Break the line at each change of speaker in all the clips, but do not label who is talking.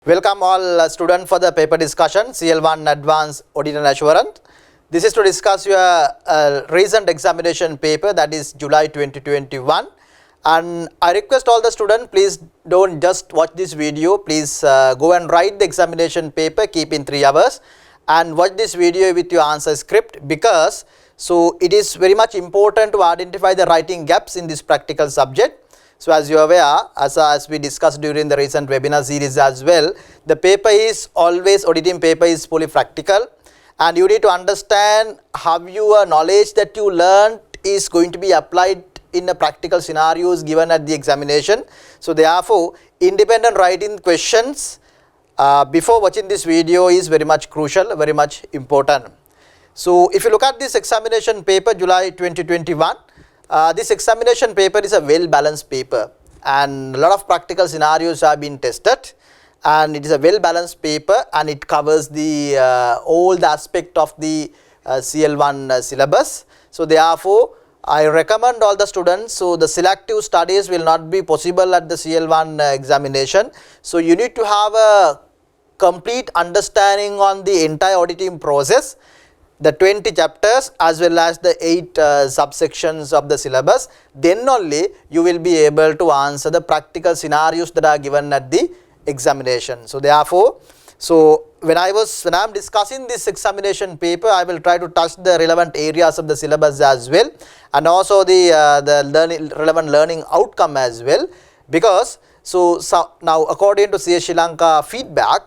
Welcome all students for the paper discussion CL1 Advanced Audit and Assurance. This is to discuss your recent examination paper, that is July 2021, and I request all the students, please don't just watch this video, please go and write the examination paper, keep in 3 hours, and watch this video with your answer script, because so it is very much important to identify the writing gaps in this practical subject. So as you are aware, as we discussed during the recent webinar series as well, the paper is always, auditing paper is fully practical, and you need to understand how your knowledge that you learned is going to be applied in the practical scenarios given at the examination. So therefore, independent writing questions before watching this video is very much crucial, very much important. So if you look at this examination paper, July 2021, this examination paper is a well balanced paper, and a lot of practical scenarios have been tested, and it is a well balanced paper, and it covers the all the aspect of the CL1 syllabus. So therefore, I recommend all the students, so the selective studies will not be possible at the CL1 examination. So you need to have a complete understanding on the entire auditing process, the 20 chapters as well as the 8 subsections of the syllabus. Then only you will be able to answer the practical scenarios that are given at the examination. So therefore, so when I am discussing this examination paper, I will try to touch the relevant areas of the syllabus as well, and also the relevant learning outcome as well, because so now according to CS Sri Lanka feedback,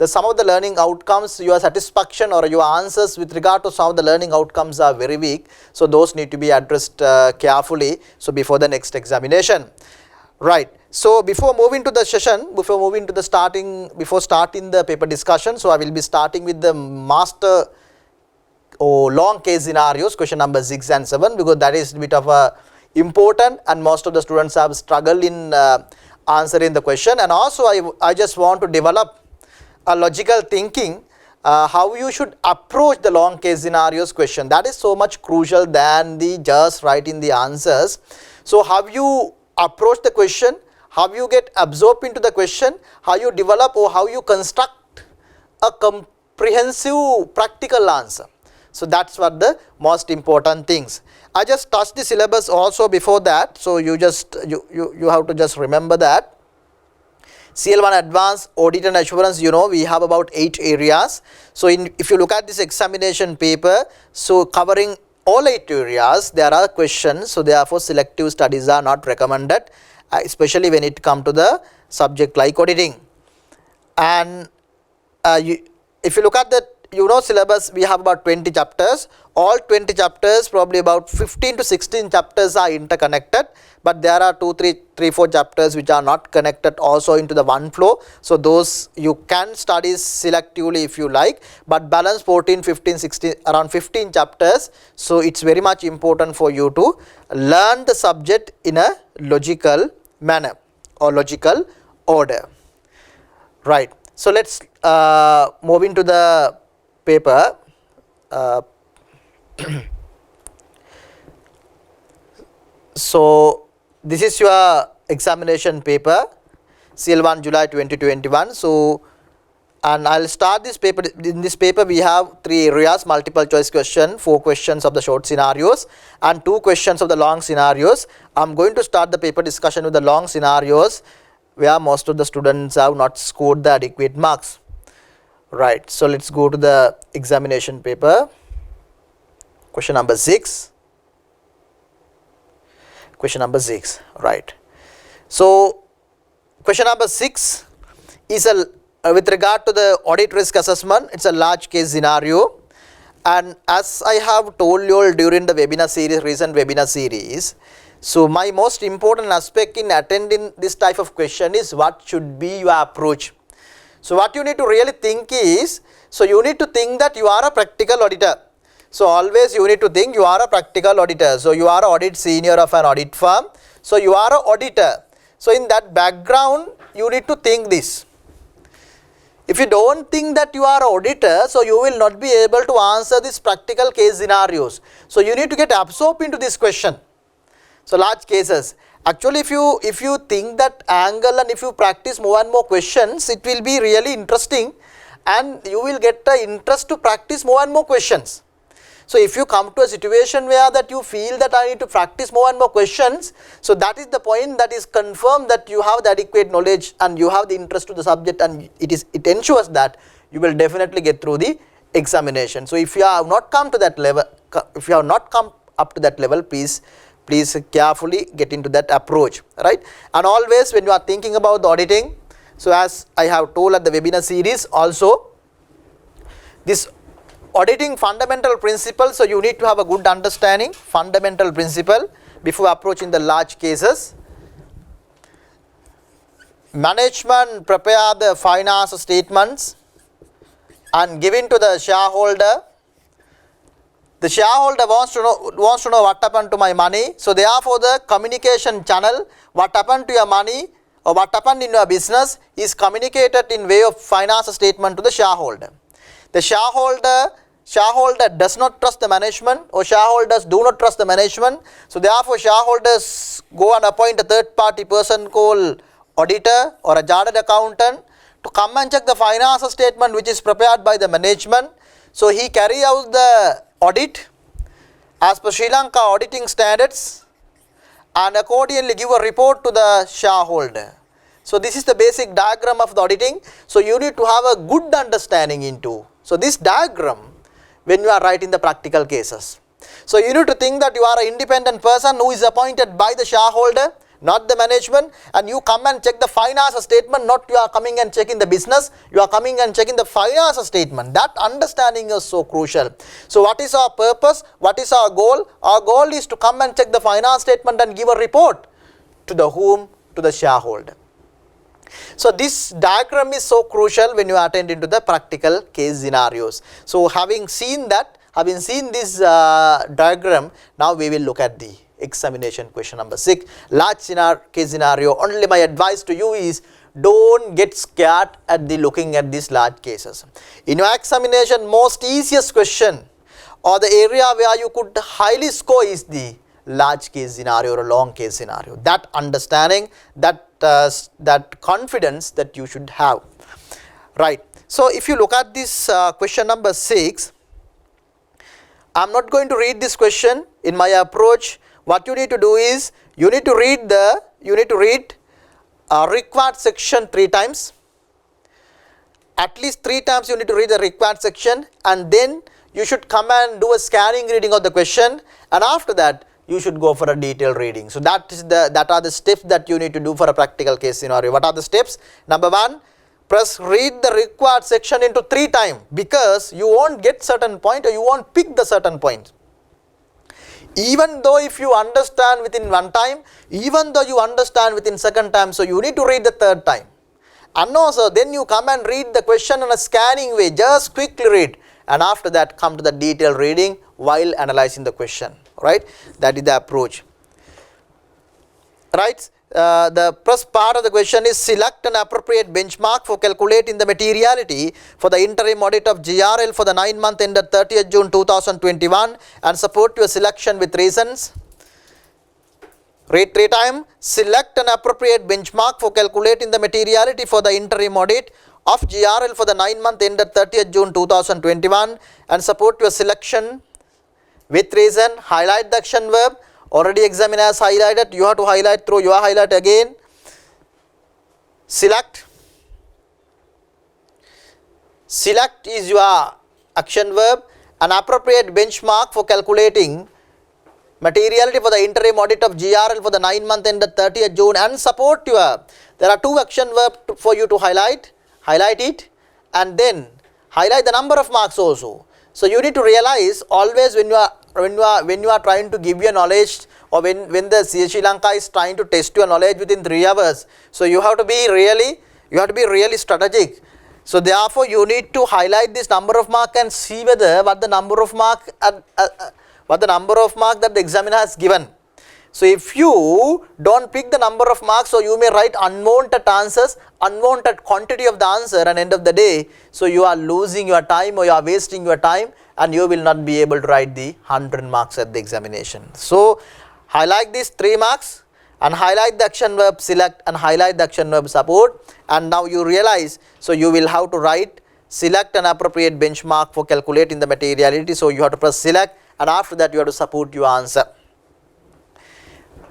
some of the learning outcomes, your satisfaction or your answers with regard to some of the learning outcomes are very weak. So those need to be addressed carefully, so before the next examination. Right. So before moving to the session, before starting the paper discussion, so I will be starting with the master long case scenarios, question number 6 and 7, because that is a bit of a important, and most of the students have struggled in answering the question. And also I just want to develop a logical thinking, how you should approach the long case scenarios question. That is so much crucial than the just writing the answers. So how you approach the question, how you get absorbed into the question, how you develop or how you construct a comprehensive practical answer. So that's what the most important things. I just touched the syllabus also before that, so you have to just remember that. CL1 Advanced Audit and Assurance, we have about 8 areas. So if you look at this examination paper, so covering all 8 areas, there are questions. So therefore, selective studies are not recommended, especially when it comes to the subject like auditing. And if you look at the syllabus, we have about 20 chapters. All 20 chapters, probably about 15 to 16 chapters are interconnected, but there are 4 chapters which are not connected also into the one flow. So those you can study selectively if you like, but balance 14, 15, 16, around 15 chapters. So it's very much important for you to learn the subject in a logical manner or logical order. Right. So let's move into the paper. So this is your examination paper, CL1 July 2021. So, and I'll start this paper. In this paper we have 3 areas: multiple choice question, 4 questions of the short scenarios, and 2 questions of the long scenarios. I'm going to start the paper discussion with the long scenarios, where most of the students have not scored the adequate marks. Right. So let's go to the examination paper. Question number 6. Question number 6. Right. So question number 6 is with regard to the audit risk assessment. It's a large case scenario, and as I have told you all during the webinar series, recent webinar series, so my most important aspect in attending this type of question is what should be your approach. So what you need to really think is, so you need to think that you are a practical auditor. So always you need to think you are a practical auditor. So you are an audit senior of an audit firm. So you are an auditor. So in that background, you need to think this. If you don't think that you are an auditor, so you will not be able to answer these practical case scenarios. So you need to get absorbed into this question. So large cases. Actually, if you think that angle and if you practice more and more questions, it will be really interesting and you will get the interest to practice more and more questions. So if you come to a situation where that you feel that I need to practice more and more questions, so that is the point that is confirmed that you have the adequate knowledge and you have the interest to the subject, and it ensures that you will definitely get through the examination. So if you have not come to that level, if you have not come up to that level, please carefully get into that approach, right? And always when you are thinking about the auditing, so as I have told at the webinar series also, this auditing fundamental principle, so you need to have a good understanding fundamental principle before approaching the large cases. Management prepare the finance statements and giving to the shareholder. The shareholder wants to know what happened to my money. So therefore the communication channel, what happened to your money or what happened in your business, is communicated in way of finance statement to the shareholder. The shareholder does not trust the management, or shareholders do not trust the management. So therefore shareholders go and appoint a third party person called auditor or a chartered accountant to come and check the finance statement which is prepared by the management. So he carry out the audit as per Sri Lanka auditing standards and accordingly give a report to the shareholder. So this is the basic diagram of the auditing. So you need to have a good understanding into. So this diagram when you are writing the practical cases. So you need to think that you are an independent person who is appointed by the shareholder, not the management, and you come and check the finance statement, not you are coming and checking the business, you are coming and checking the finance statement. That understanding is so crucial. So what is our purpose? What is our goal? Our goal is to come and check the finance statement and give a report to the whom? To the shareholder. So this diagram is so crucial when you attend into the practical case scenarios. So having seen this diagram, now we will look at the examination question number 6, large case scenario. Only my advice to you is don't get scared at the looking at these large cases. In your examination, most easiest question or the area where you could highly score is the large case scenario or a long case scenario. That understanding, that confidence that you should have, right? So if you look at this question number 6, I am not going to read this question. In my approach, what you need to do is you need to read required section 3 times. At least 3 times you need to read the required section, and then you should come and do a scanning reading of the question, and after that you should go for a detailed reading. So that are the steps that you need to do for a practical case scenario. What are the steps? Number 1, read the required section into 3 times, because you won't get certain point or you won't pick the certain point. Even though if you understand within 1 time, even though you understand within 2nd time, so you need to read the 3rd time. And also then you come and read the question in a scanning way, just quickly read, and after that come to the detailed reading while analyzing the question, right? That is the approach, right? The first part of the question is select an appropriate benchmark for calculating the materiality for the interim audit of GRL for the 9 month ended 30th June 2021 and support your selection with reasons. Read 3 times. Select an appropriate benchmark for calculating the materiality for the interim audit of GRL for the 9 month ended 30th June 2021 and support your selection with reason. Highlight the action verb. Already examiner has highlighted, you have to highlight through your highlight again. Select is your action verb. An appropriate benchmark for calculating materiality for the interim audit of GRL for the 9 month ended 30th June and support your. There are 2 action verbs for you to highlight it, and then highlight the number of marks also. So you need to realize always when you are trying to give your knowledge, or when the Sri Lanka is trying to test your knowledge within 3 hours, so you have to be really strategic. So therefore you need to highlight this number of mark and see whether what the number of mark that the examiner has given. So if you don't pick the number of marks, so you may write unwanted answers, unwanted quantity of the answer, and end of the day, so you are losing your time or you are wasting your time, and you will not be able to write the 100 marks at the examination. So highlight these 3 marks and highlight the action verb select and highlight the action verb support, and now you realize, so you will have to write select an appropriate benchmark for calculating the materiality. So you have to press select, and after that you have to support your answer.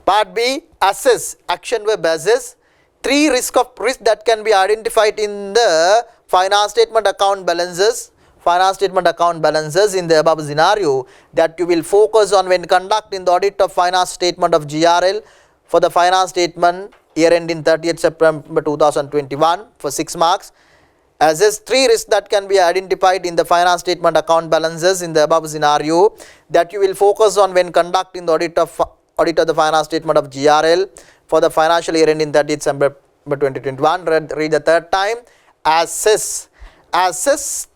Part B, assess, action verb assess. 3 risk that can be identified in the finance statement account balances in the above scenario that you will focus on when conducting the audit of finance statement of GRL for the finance statement year ending 30th September 2021 for 6 marks. Assess 3 risks that can be identified in the finance statement account balances in the above scenario that you will focus on when conducting the audit of the finance statement of GRL for the financial year ending 30th December 2021. Read the third time. Assess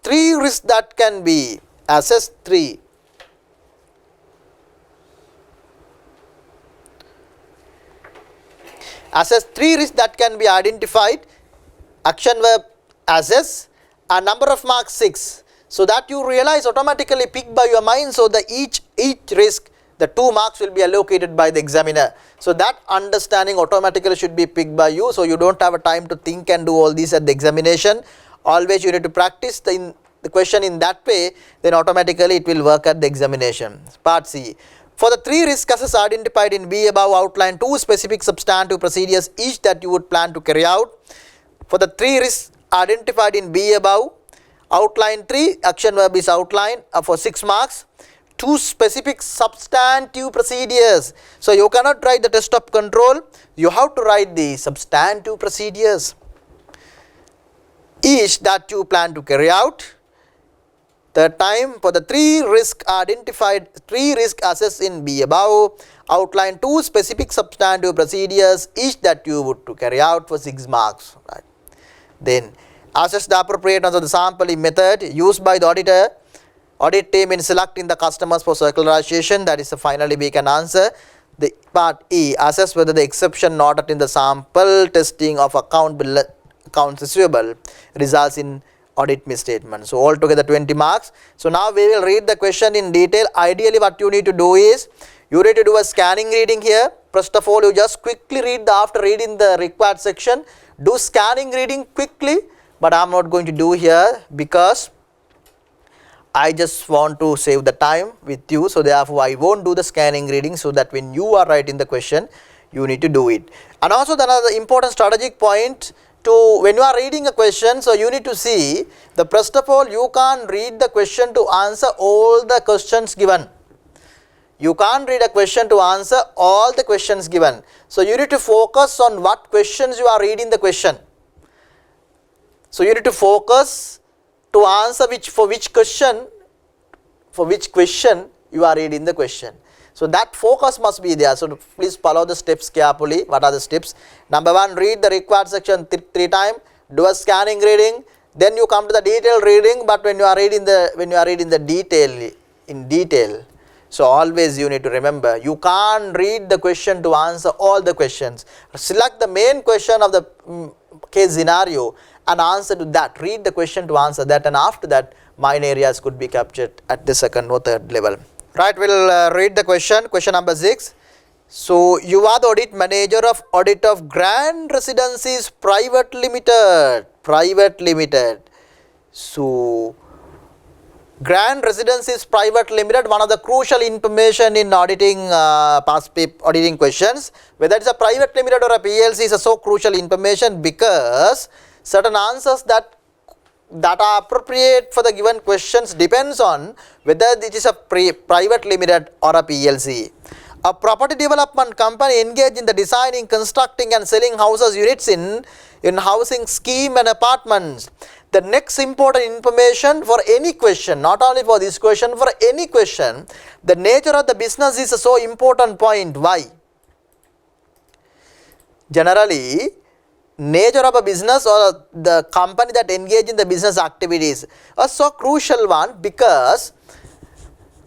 3 risks that can be. Assess 3. Assess 3 risks that can be identified. Action verb assess, a number of marks 6. So that you realize automatically picked by your mind. So the each risk, the 2 marks will be allocated by the examiner. So that understanding automatically should be picked by you. So you don't have a time to think and do all these at the examination. Always you need to practice the question in that way, then automatically it will work at the examination. Part C. For the 3 risk assets identified in B above, outline 2 specific substantive procedures each that you would plan to carry out. For the 3 risks identified in B above, outline 3, action verb is outline for 6 marks. 2 specific substantive procedures. So you cannot write the test of control, you have to write the substantive procedures each that you plan to carry out. Third time, for the 3 risk identified, 3 risk assessed in B above, outline 2 specific substantive procedures each that you would to carry out for 6 marks. Right. Then assess the appropriateness of the sampling method used by the audit team in selecting the customers for circularization. That is finally we can answer. The part E, assess whether the exception noted in the sample testing of accounts receivable results in audit misstatement. So altogether 20 marks. So now we will read the question in detail. Ideally what you need to do is, you need to do a scanning reading here. First of all, you just quickly read after reading the required section, do scanning reading quickly, but I am not going to do here because I just want to save the time with you. So therefore I won't do the scanning reading, so that when you are writing the question, you need to do it. And also another important strategic point, to when you are reading a question, so you need to see the first of all you can't read the question to answer all the questions given. You can't read a question to answer all the questions given. So you need to focus on what questions you are reading the question. So you need to focus to answer which question you are reading the question. So that focus must be there. So please follow the steps carefully. What are the steps? Number 1, read the required section 3 times. Do a scanning reading. Then you come to the detailed reading. But when you are reading the detail, so always you need to remember, you can't read the question to answer all the questions. Select the main question of the case scenario and answer to that. Read the question to answer that, and after that minor areas could be captured at the 2nd or 3rd level. Right, we'll read the question. Question number 6. So you are the audit manager of Audit of Grand Residencies Private Limited. So Grand Residencies Private Limited, one of the crucial information in auditing auditing questions, whether it's a private limited or a PLC, is a so crucial information because certain answers that are appropriate for the given questions depends on whether it is a private limited or a PLC. A property development company engaged in the designing, constructing and selling houses units in housing scheme and apartments. The next important information for any question, not only for this question, for any question, the nature of the business is a so important point. Why? Generally, nature of a business or the company that engage in the business activities are so crucial one because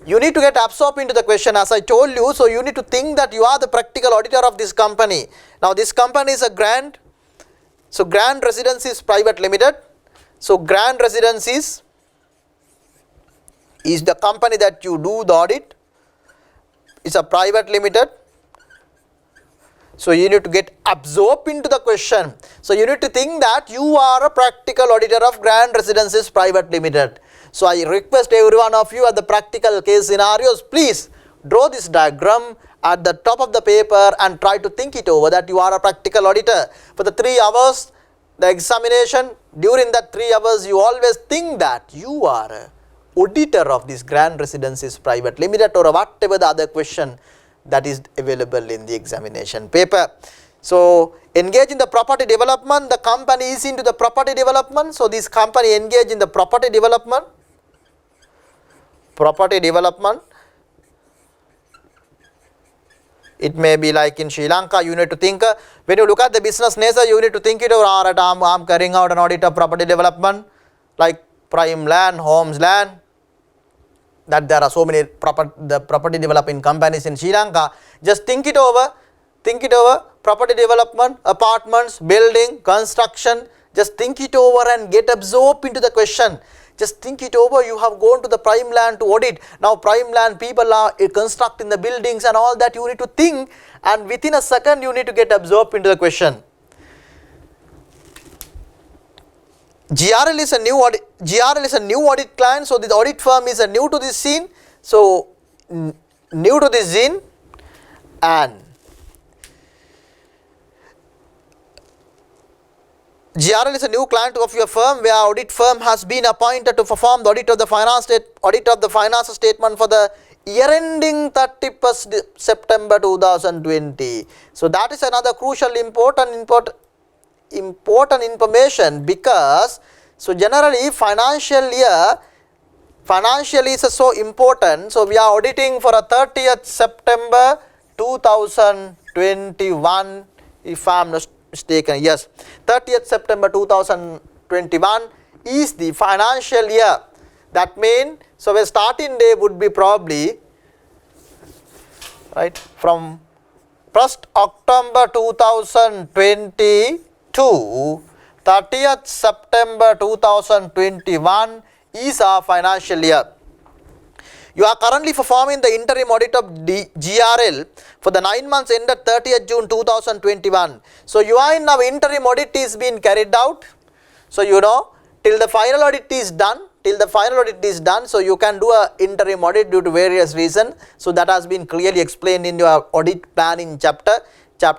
you need to get absorbed into the question as I told you. So you need to think that you are the practical auditor of this company. Now this company is a Grand Residencies Private Limited. So Grand Residencies is the company that you do the audit. It's a private limited. So you need to get absorbed into the question. So you need to think that you are a practical auditor of Grand Residences Private Limited. So I request every one of you at the practical case scenarios, please draw this diagram at the top of the paper and try to think it over that you are a practical auditor. For the 3 hours, the examination, during that 3 hours, you always think that you are a auditor of this Grand Residences Private Limited or whatever the other question that is available in the examination paper. So engage in the property development, the company is into the property development. So this company engage in the property development. It may be like in Sri Lanka, you need to think, when you look at the business nature, you need to think it over, alright, I'm carrying out an audit of property development, like prime land, homes land, that there are so many property developing companies in Sri Lanka. Just think it over, property development, apartments, building, construction, just think it over and get absorbed into the question. Just think it over, you have gone to the prime land to audit. Now prime land people are constructing the buildings and all that, you need to think, and within a second you need to get absorbed into the question. GRL is a new audit client, so the audit firm is new to this scene. So new to this scene, and GRL is a new client of your firm where audit firm has been appointed to perform the audit of the finance statement for the year ending 31st September 2020. So that is another crucial important information, because so generally financial is so important. So we are auditing for a 30th September 2021, if I am not mistaken. Yes, 30th September 2021 is the financial year. That means, so the starting day would be probably right from 1st October 2020 to 30th September 2021 is our financial year. You are currently performing the interim audit of GRL for the 9 months ended 30th June 2021. So you are in our interim audit is being carried out. So you know, till the final audit is done, so you can do a interim audit due to various reasons. So that has been clearly explained in your audit planning chapter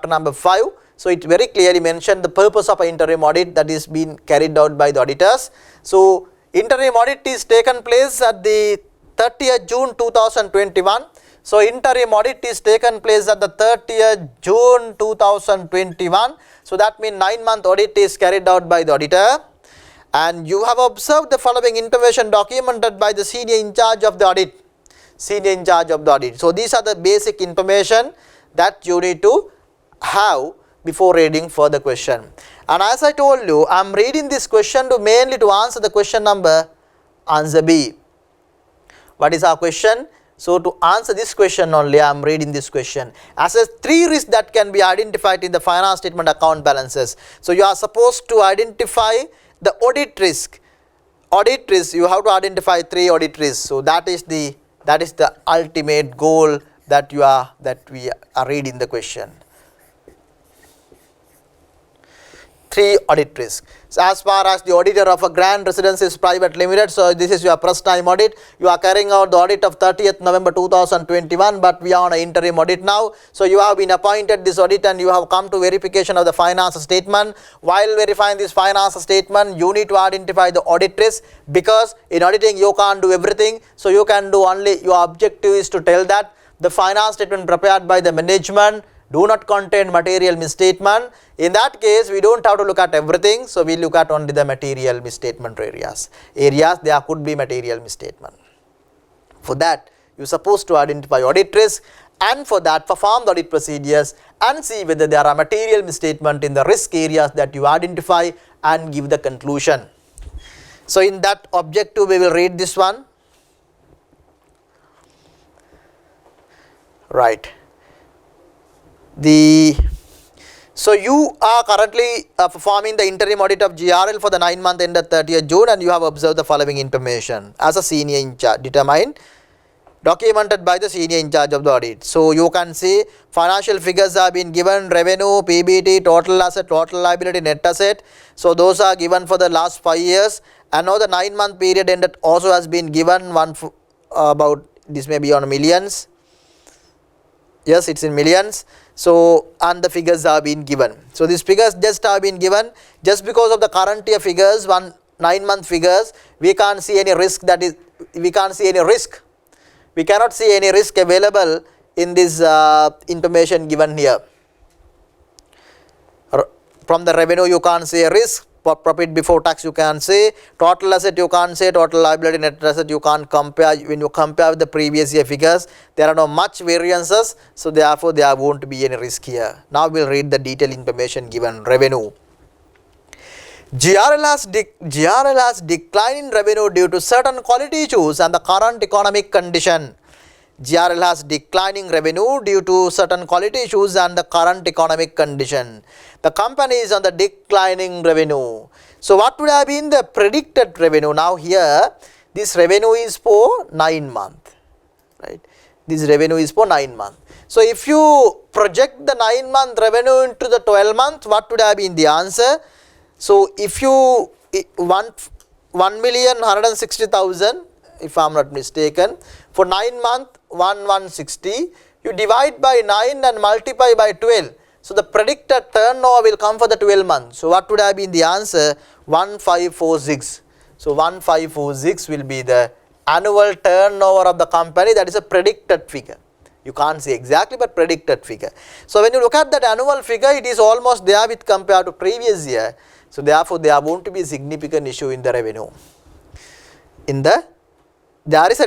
number 5. So it very clearly mentioned the purpose of an interim audit that is being carried out by the auditors. So interim audit is taken place at the 30th June 2021. So interim audit is taken place at the 30th June 2021. So that means 9-month audit is carried out by the auditor. And you have observed the following information documented by the senior in charge of the audit. So these are the basic information that you need to have before reading further question. And as I told you, I am reading this question mainly to answer the question number, answer B. What is our question? So to answer this question only, I am reading this question. As a 3 risks that can be identified in the finance statement account balances. So you are supposed to identify the audit risk. You have to identify 3 audit risks. So that is the ultimate goal that we are reading the question. 3 audit risks. So as far as the auditor of a Grand Residences Private Limited, so this is your first time audit. You are carrying out the audit of 30th November 2021, but we are on an interim audit now. So you have been appointed this audit and you have come to verification of the finance statement. While verifying this finance statement, you need to identify the audit risk, because in auditing you can't do everything. So you can do only, your objective is to tell that the finance statement prepared by the management do not contain material misstatement. In that case, we don't have to look at everything. So we look at only the material misstatement areas there could be material misstatement. For that, you are supposed to identify audit risk, and for that perform the audit procedures and see whether there are material misstatement in the risk areas that you identify and give the conclusion. So in that objective, we will read this one. Right. So you are currently performing the interim audit of GRL for the 9 month ended 30th June, and you have observed the following information. As a senior in charge, determine documented by the senior in charge of the audit. So you can see financial figures have been given, revenue, PBT, total asset, total liability, net asset. So those are given for the last 5 years, and now the 9-month period ended also has been given, about this may be on millions. Yes, it's in millions. So and the figures have been given. So these figures just have been given just because of the current year figures, 9-month figures. We can't see any risk, we can't see any risk. We cannot see any risk available in this information given here. From the revenue you can't see a risk, profit before tax you can't say, total asset you can't say, total liability, net asset you can't compare. When you compare with the previous year figures, there are no much variances, so therefore there won't be any risk here. Now we'll read the detailed information given. Revenue. GRL has decline in revenue due to certain quality issues and the current economic condition. GRL has declining revenue due to certain quality issues and the current economic condition. The company is on the declining revenue. So what would have been the predicted revenue? Now here this revenue is for 9 months, right? This revenue is for 9 months. So if you project the 9-month revenue into the 12 months, what would have been the answer? So if you 1,160,000, if I am not mistaken, for 9 months 1,160, you divide by 9 and multiply by 12. So the predicted turnover will come for the 12 months. So what would have been the answer? 1546. So 1546 will be the annual turnover of the company. That is a predicted figure. You can't say exactly, but predicted figure. So when you look at that annual figure, it is almost there with compared to previous year. So therefore there won't be a significant issue in the revenue. There is a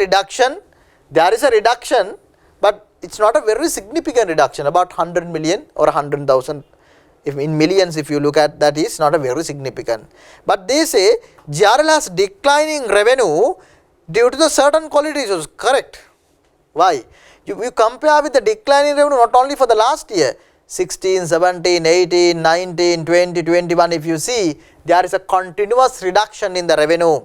reduction, but it's not a very significant reduction, about 100 million or 100,000. If in millions, if you look at that, is not a very significant. But they say GRL has declining revenue due to the certain quality issues. Correct. Why? You compare with the declining revenue not only for the last year, 16, 17, 18, 19, 20, 21, if you see, there is a continuous reduction in the revenue.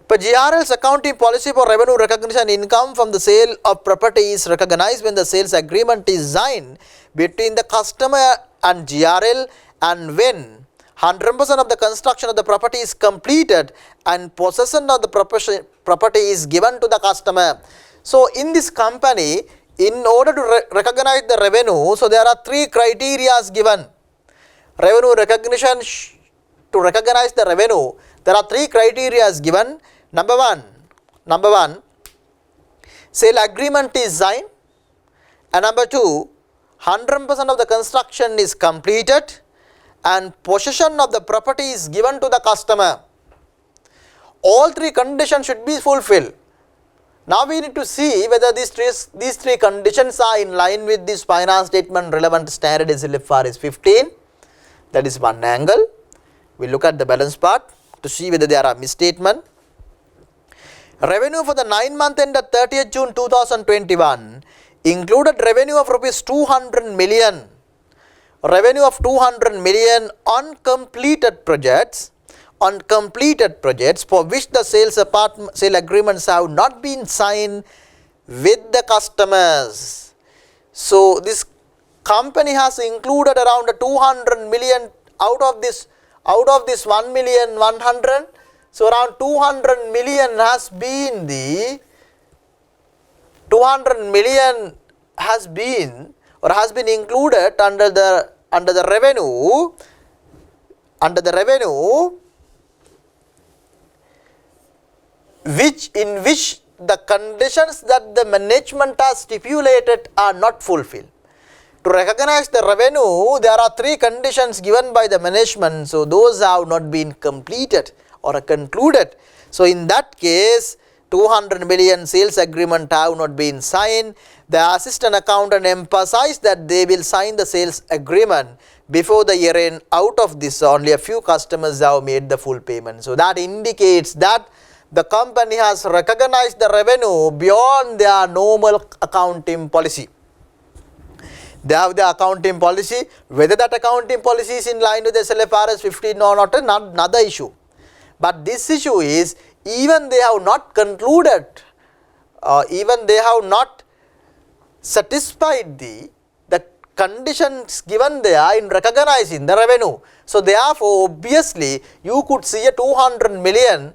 But GRL's accounting policy for revenue recognition income from the sale of property is recognized when the sales agreement is signed between the customer and GRL, and when 100% of the construction of the property is completed and possession of the property is given to the customer. So in this company, in order to recognize the revenue, so there are 3 criteria given. Revenue recognition, to recognize the revenue, there are 3 criteria given. Number one, sale agreement is signed, and number 2, 100% of the construction is completed and possession of the property is given to the customer. All 3 conditions should be fulfilled. Now we need to see whether these 3 conditions are in line with this finance statement relevant standard SLFRS 15. That is one angle. We look at the balance part to see whether there are misstatement. Revenue for the 9-month end at 30th June 2021 included revenue of rupees 200 million. Revenue of 200 million on completed projects for which the sale agreements have not been signed with the customers. So this company has included around 200 million out of this 1,100,000. So around 200 million has been included under the revenue which the conditions that the management has stipulated are not fulfilled. To recognize the revenue, there are 3 conditions given by the management, so those have not been completed or concluded. So in that case, 200 million sales agreement have not been signed. The assistant accountant emphasized that they will sign the sales agreement before the year end. Out of this, only a few customers have made the full payment. So that indicates that the company has recognized the revenue beyond their normal accounting policy. They have the accounting policy. Whether that accounting policy is in line with the SLFRS 15 or not, another issue. But this issue is, even they have not concluded even they have not satisfied the conditions given there in recognizing the revenue. So therefore, obviously, you could see a 200 million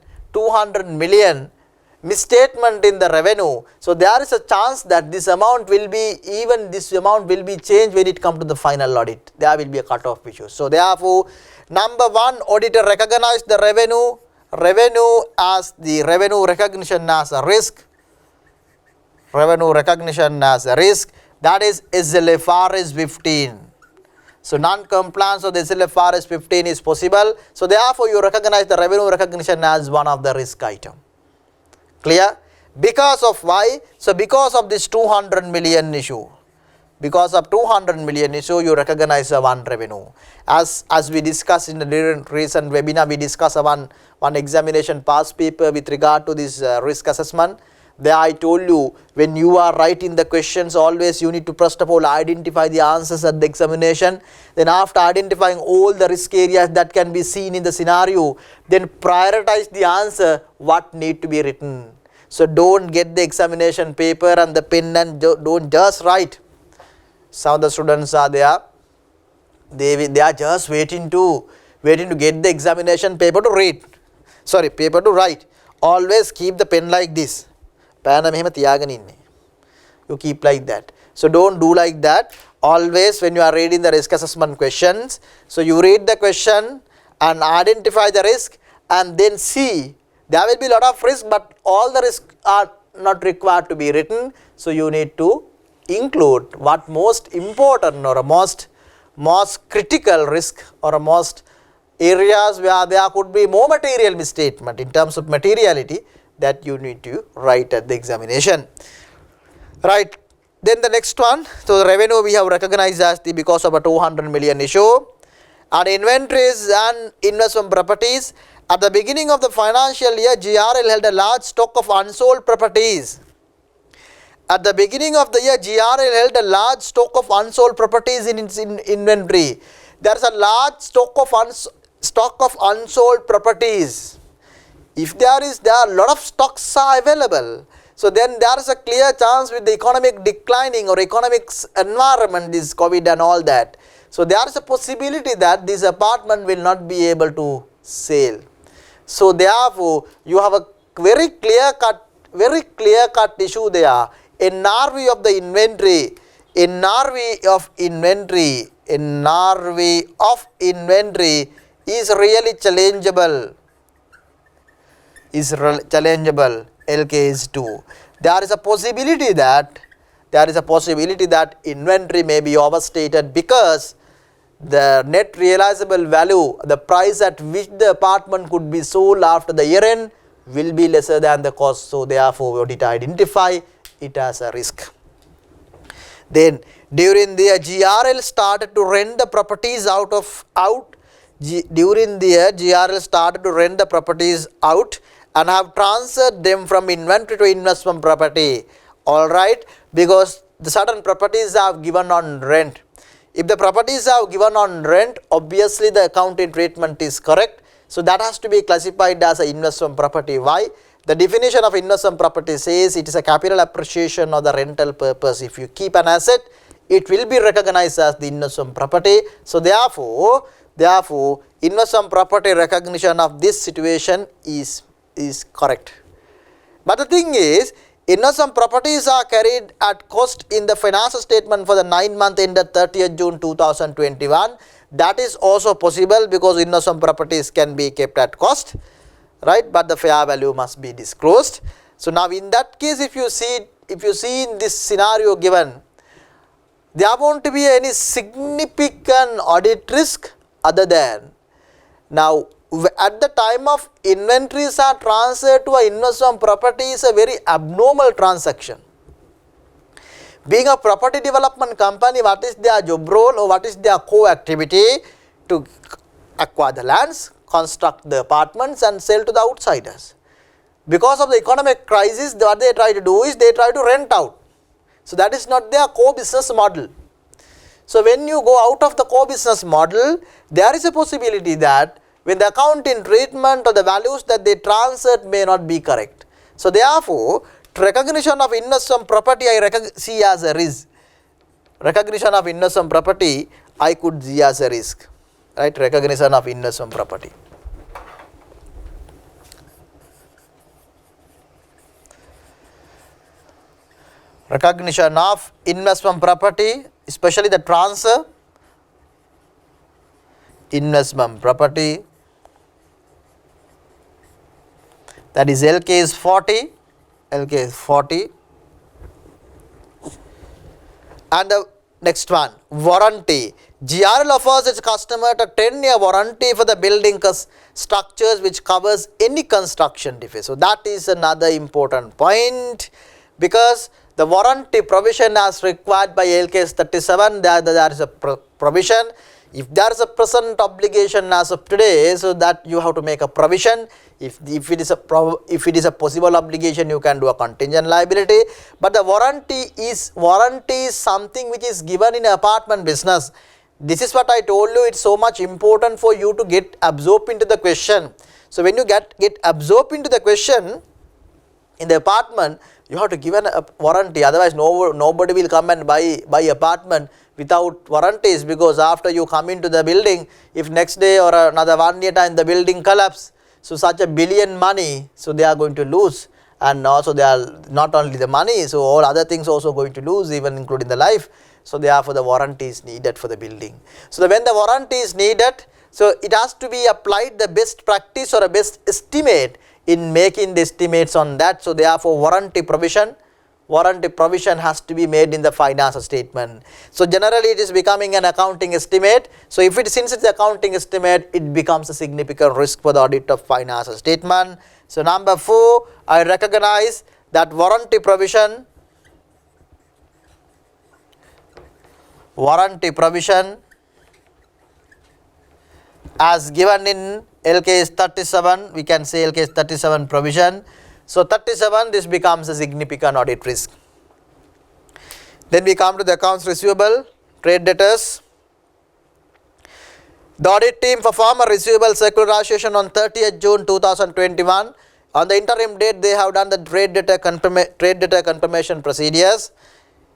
misstatement in the revenue. So there is a chance that this amount will be, even this amount will be changed when it comes to the final audit. There will be a cut-off issue. So therefore, number one, auditor recognize the revenue as the revenue recognition as a risk. Revenue recognition as a risk. That is SLFRS 15. So non-compliance of the SLFRS 15 is possible. So therefore, you recognize the revenue recognition as one of the risk item. Clear? Because of why? So because of this 200 million issue. Because of 200 million issue, you recognize one revenue. As we discussed in the recent webinar, we discussed one examination past paper with regard to this risk assessment. There I told you, when you are writing the questions, always you need to first of all identify the answers at the examination. Then after identifying all the risk areas that can be seen in the scenario, then prioritize the answer what need to be written. So don't get the examination paper and the pen and don't just write. Some of the students are there, they are just waiting to get the examination paper to read. Sorry, paper to write. Always keep the pen like this. You keep like that. So don't do like that. Always when you are reading the risk assessment questions, so you read the question and identify the risk and then see. There will be a lot of risk, but all the risks are not required to be written. So you need to include what most important or a most critical risk or a most areas where there could be more material misstatement in terms of materiality, that you need to write at the examination. Right. Then the next one, so the revenue we have recognized as the because of a 200 million issue. And inventories and investment properties. At the beginning of the financial year, GRL held a large stock of unsold properties. At the beginning of the year, GRL held a large stock of unsold properties in its inventory. There is a large stock of unsold properties. If there are a lot of stocks are available, so then there is a clear chance with the economic declining or economics environment, this COVID and all that. So there is a possibility that this apartment will not be able to sell. So therefore, you have a very clear cut issue there. NRV of the inventory, NRV of inventory is really challengeable. LK is 2. There is a possibility that inventory may be overstated because the net realizable value, the price at which the apartment could be sold after the year end, will be lesser than the cost. So therefore, we need to identify it as a risk. Then during the year, GRL started to rent the properties out. During the year, GRL started to rent the properties out and have transferred them from inventory to investment property. Alright, because the certain properties are given on rent. If the properties are given on rent, obviously the accounting treatment is correct. So that has to be classified as an investment property. Why? The definition of investment property says it is a capital appreciation of the rental purpose. If you keep an asset, it will be recognized as the investment property. So therefore, investment property recognition of this situation is correct. But the thing is, investment properties are carried at cost in the financial statement for the 9 month ended 30th June 2021. That is also possible because investment properties can be kept at cost, right? But the fair value must be disclosed. So now in that case, if you see in this scenario given, there won't be any significant audit risk other than now. At the time of inventories are transferred to an investment property is a very abnormal transaction. Being a property development company, what is their job role or what is their core activity? To acquire the lands, construct the apartments and sell to the outsiders. Because of the economic crisis, what they try to do is they try to rent out. So that is not their core business model. So when you go out of the core business model, there is a possibility that when the accounting treatment or the values that they transferred may not be correct. So therefore, recognition of investment property I see as a risk. Recognition of investment property I could see as a risk, right? Recognition of investment property. Recognition of investment property, especially the transfer investment property, that is LK is 40, LK is 40. And the next one, warranty. GRL offers its customer a 10-year warranty for the building structures which covers any construction defect. So that is another important point, because the warranty provision as required by LKS 37, there is a provision. If there is a present obligation as of today, so that you have to make a provision. If it is a possible obligation, you can do a contingent liability. But the warranty is something which is given in apartment business. This is what I told you. It's so much important for you to get absorbed into the question. So when you get absorbed into the question in the apartment, you have to give a warranty. Otherwise, nobody will come and buy apartment without warranties, because after you come into the building, if next day or another 1 year time the building collapse, so such a billion money, so they are going to lose. And also they are not only the money, so all other things also going to lose, even including the life. So therefore the warranty is needed for the building. So when the warranty is needed, so it has to be applied the best practice or a best estimate in making the estimates on that. So therefore warranty provision has to be made in the financial statement. So generally it is becoming an accounting estimate. So since it's accounting estimate, it becomes a significant risk for the audit of financial statement. So number 4, I recognize that warranty provision as given in LKS 37, we can say LKS 37 provision. So 37, this becomes a significant audit risk. Then we come to the accounts receivable, trade debtors. The audit team performed a receivable secularization on 30th June 2021. On the interim date, they have done the trade debtor confirmation procedures,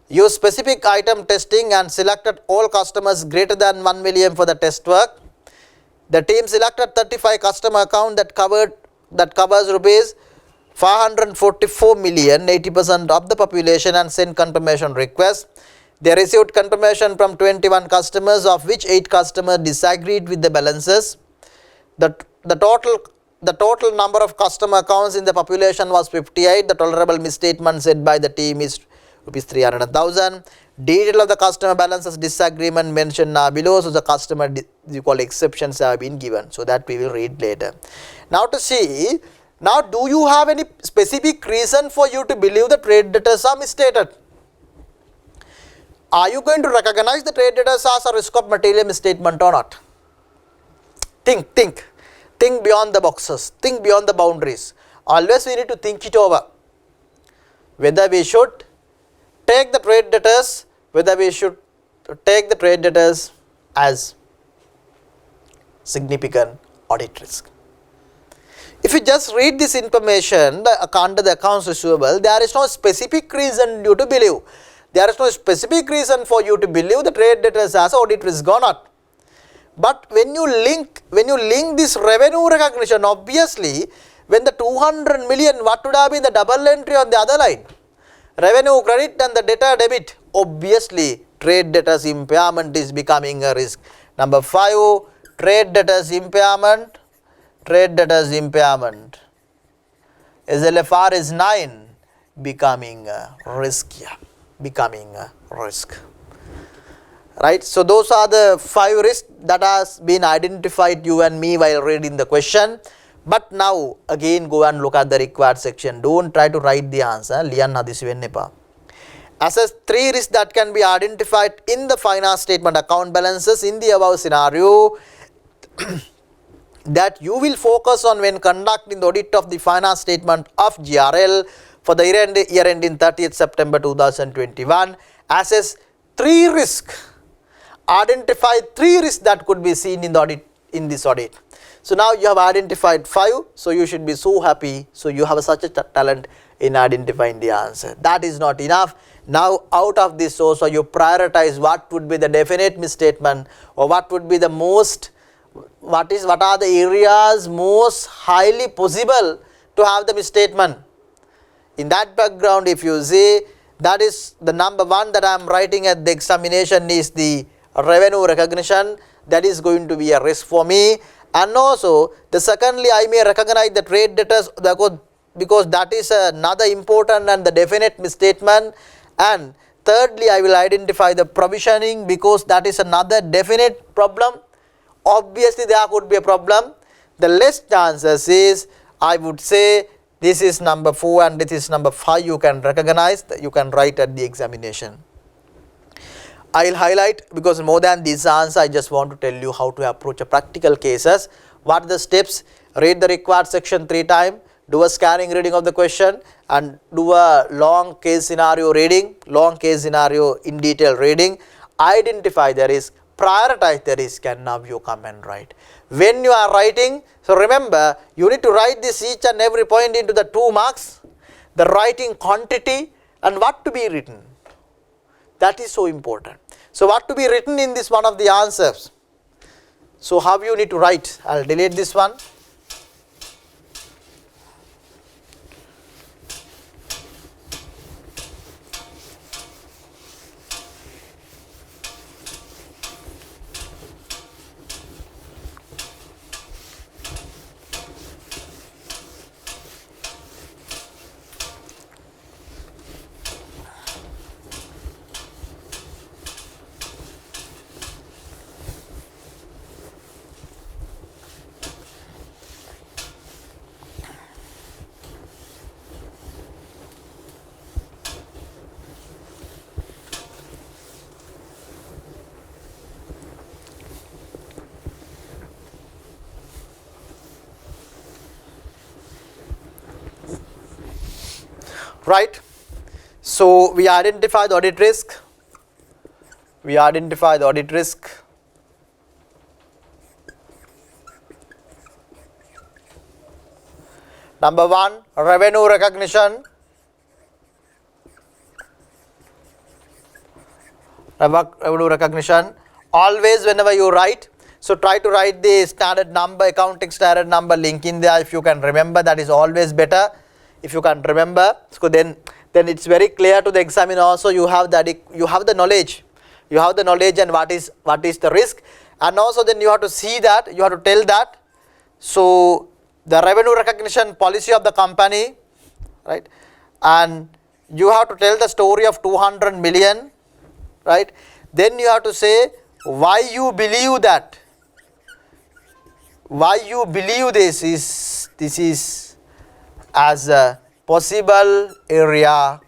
used specific item testing and selected all customers greater than 1 million for the test work. The team selected 35 customer account that covers rupees 544 million, 80% of the population, and sent confirmation request. They received confirmation from 21 customers, of which 8 customers disagreed with the balances. The total number of customer accounts in the population was 58. The tolerable misstatement said by the team is rupees 300,000. Detail of the customer balances disagreement mentioned now below. So the customer exceptions have been given. So that we will read later. Now to see, now do you have any specific reason for you to believe the trade debtors are misstated? Are you going to recognize the trade debtors as a risk of material misstatement or not? Think beyond the boxes, think beyond the boundaries. Always we need to think it over. Whether we should take the trade debtors, as significant audit risk. If you just read this information under the accounts receivable, there is no specific reason you to believe. There is no specific reason for you to believe the trade debtors as audit risk or not. But when you link this revenue recognition, obviously, when the 200 million, what would have been the double entry on the other line? Revenue credit and the debtor debit, obviously trade debtors impairment is becoming a risk. Number 5, trade debtors impairment. SLFR is 9, becoming a risk here, Right, so those are the 5 risks that has been identified you and me while reading the question. But now again go and look at the required section. Don't try to write the answer. Assess 3 risks that can be identified in the finance statement account balances in the above scenario that you will focus on when conducting the audit of the finance statement of GRL for the year ending 30th September 2021. Assess 3 risks. Identify 3 risks that could be seen in this audit. So now you have identified 5, so you should be so happy. So you have such a talent in identifying the answer. That is not enough. Now out of this also you prioritize what would be the definite misstatement, or what would be the most, what are the areas most highly possible to have the misstatement. In that background, if you see, that is the number one that I am writing at the examination is the revenue recognition. That is going to be a risk for me. And also the secondly, I may recognize the trade debtors because that is another important and the definite misstatement. And thirdly, I will identify the provisioning because that is another definite problem. Obviously there could be a problem. The less chances is, I would say, this is number 4 and this is number 5 you can recognize, you can write at the examination. I will highlight, because more than this answer I just want to tell you how to approach a practical cases. What are the steps? Read the required section 3 times, do a scanning reading of the question and do a long case scenario reading, long case scenario in detail reading, identify the risk, prioritize the risk, and now you come and write. When you are writing, so remember you need to write this each and every point into the 2 marks, the writing quantity and what to be written. That is so important. So what to be written in this one of the answers. So how you need to write? I will delete this one. Right. So we identify the audit risk. We identify the audit risk. Number 1, revenue recognition. Revenue recognition. Always whenever you write, so try to write the standard number, accounting standard number link in there if you can remember. That is always better. If you can remember, so then it's very clear to the examiner also. You have the knowledge, and what is the risk, and also then you have to see that, you have to tell that. So the revenue recognition policy of the company, right, and you have to tell the story of 200 million, right. Then you have to say why you believe that, why you believe this is as a possible area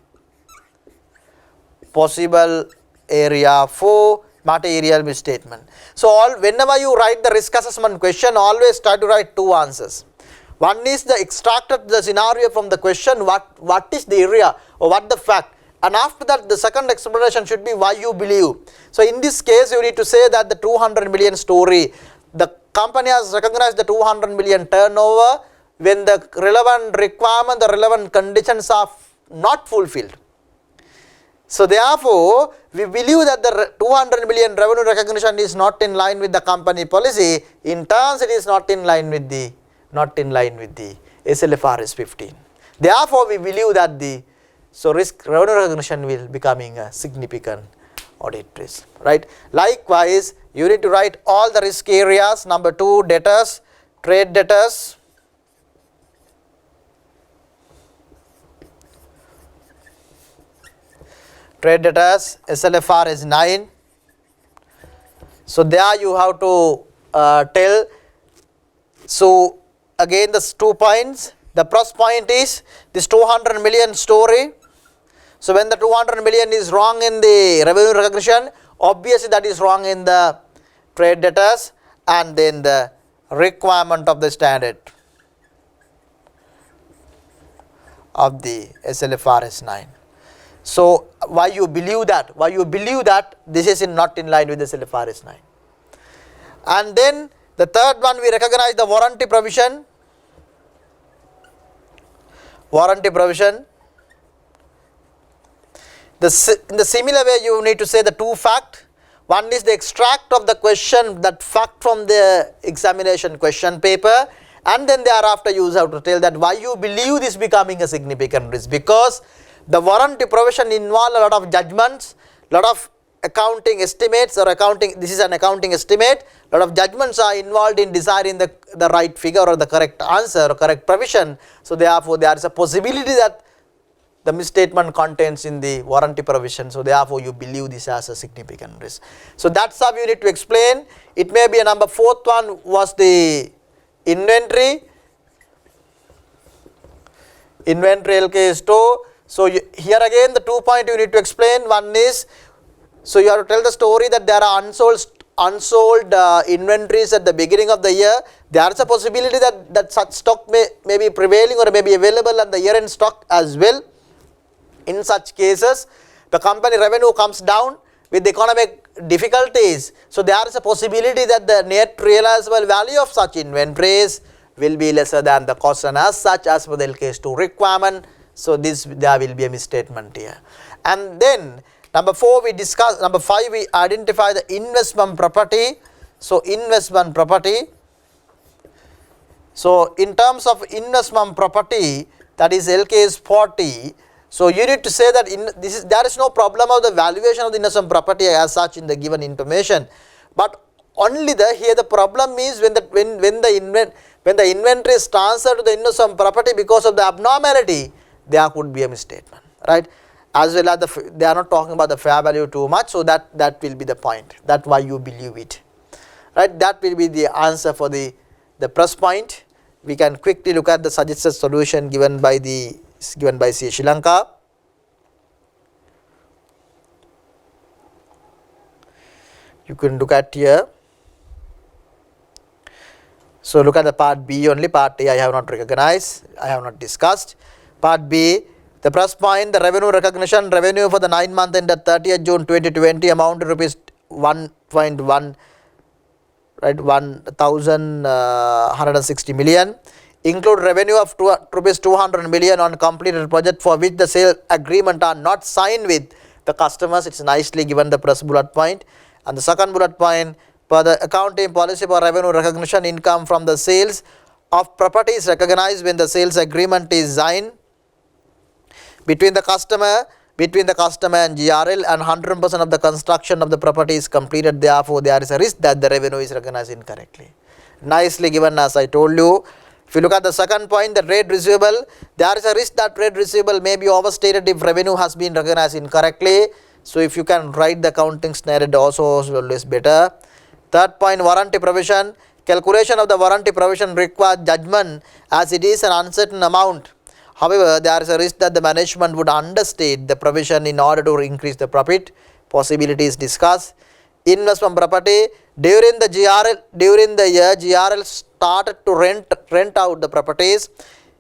for material misstatement. So whenever you write the risk assessment question, always try to write 2 answers. One is the extracted the scenario from the question, what is the area or what the fact, and after that the second explanation should be why you believe. So in this case you need to say that the 200 million story, the company has recognized the 200 million turnover when the relevant requirement, the relevant conditions are not fulfilled. So therefore, we believe that the 200 million revenue recognition is not in line with the company policy. In turns, it is not in line with the SLFRS 15. Therefore, we believe that the revenue recognition will becoming a significant audit risk, right? Likewise, you need to write all the risk areas. Number 2, debtors, trade debtors. Trade debtors, SLFRS 9. So there you have to tell. So again, the 2 points. The first point is this 200 million story. So when the 200 million is wrong in the revenue recognition, obviously that is wrong in the trade debtors, and then the requirement of the standard of the SLFRS 9. So why you believe that? Why you believe that this is not in line with the SLFRS 9? And then the third one, we recognize the warranty provision. Warranty provision. In the similar way, you need to say the two fact. One is the extract of the question, that fact from the examination question paper, and then thereafter you have to tell that why you believe this becoming a significant risk, because the warranty provision involve a lot of judgments, lot of accounting estimates or accounting, this is an accounting estimate, lot of judgments are involved in deciding the right figure or the correct answer or correct provision. So therefore there is a possibility that the misstatement contains in the warranty provision, so therefore you believe this as a significant risk. So that's how you need to explain. It may be a number. Fourth one was the inventory LK2. So here again the 2 points you need to explain. One is, so you have to tell the story that there are unsold inventories at the beginning of the year. There is a possibility that such stock may be prevailing or may be available at the year-end stock as well. In such cases, the company revenue comes down with economic difficulties. So there is a possibility that the net realizable value of such inventories will be lesser than the cost, and as such, as per the LK2 requirement, so there will be a misstatement here. And then number 5 we identify the investment property. So investment property. So in terms of investment property, that is LK 40. So you need to say that there is no problem of the valuation of the investment property as such in the given information, but only here the problem is when the inventory is transferred to the investment property because of the abnormality, there could be a misstatement, right? As well as they are not talking about the fair value too much, so that will be the point. That's why you believe it, right? That will be the answer for the first point. We can quickly look at the suggested solution given by CA Sri Lanka. You can look at here. So look at the part B only. Part A I have not recognized, I have not discussed. Part B, the first point, the revenue recognition, revenue for the 9 month ended 30th June 2020 amount to rupees 1.1, right, 1,160 million. Include revenue of rupees 200 million on completed project for which the sale agreement are not signed with the customers. It's nicely given the first bullet point. And the second bullet point, for the accounting policy for revenue recognition, income from the sales of properties recognized when the sales agreement is signed between the customer and GRL, and 100% of the construction of the property is completed. Therefore, there is a risk that the revenue is recognized incorrectly. Nicely given, as I told you. If you look at the second point, the trade receivable, there is a risk that trade receivable may be overstated if revenue has been recognized incorrectly. So if you can write the accounting standard also always better. Third point, warranty provision. Calculation of the warranty provision requires judgment as it is an uncertain amount. However, there is a risk that the management would understate the provision in order to increase the profit. Possibilities discussed. Investment property. During the year, GRL started to rent out the properties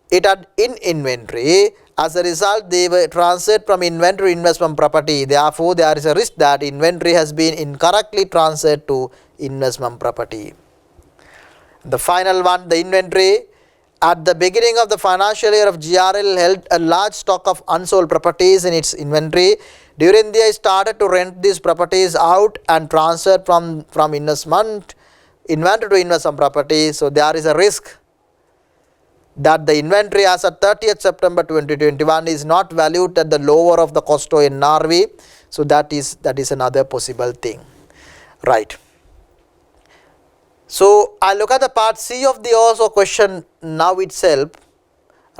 it had in inventory. As a result, they were transferred from inventory to investment property. Therefore, there is a risk that inventory has been incorrectly transferred to investment property. The final one, the inventory. At the beginning of the financial year of GRL held a large stock of unsold properties in its inventory. During the year, it started to rent these properties out and transferred from inventory to investment property. So there is a risk that the inventory as of 30th September 2021 is not valued at the lower of the cost of NRV. So that is another possible thing, right? So I look at the part C of the also question now itself,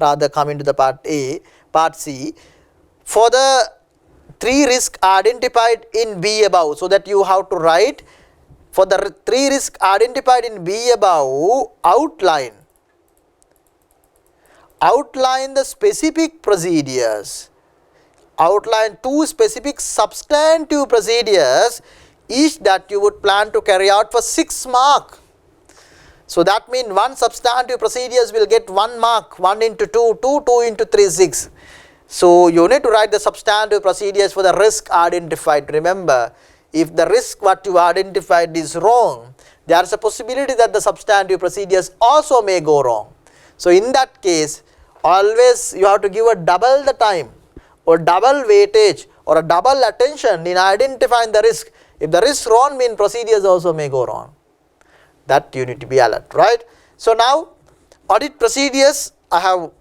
rather coming to the part A, part C. For the 3 risks identified in B above, so that you have to write for the 3 risks identified in B above, outline the specific procedures, outline 2 specific substantive procedures each that you would plan to carry out for 6 marks. So that means 1 substantive procedures will get 1 mark, 1 into 2, 2 into 3, 6. So you need to write the substantive procedures for the risk identified. Remember, if the risk what you identified is wrong, there is a possibility that the substantive procedures also may go wrong. So in that case, always you have to give a double the time or double weightage or a double attention in identifying the risk. If the risk wrong, mean procedures also may go wrong. That you need to be alert, right? So now audit procedures I have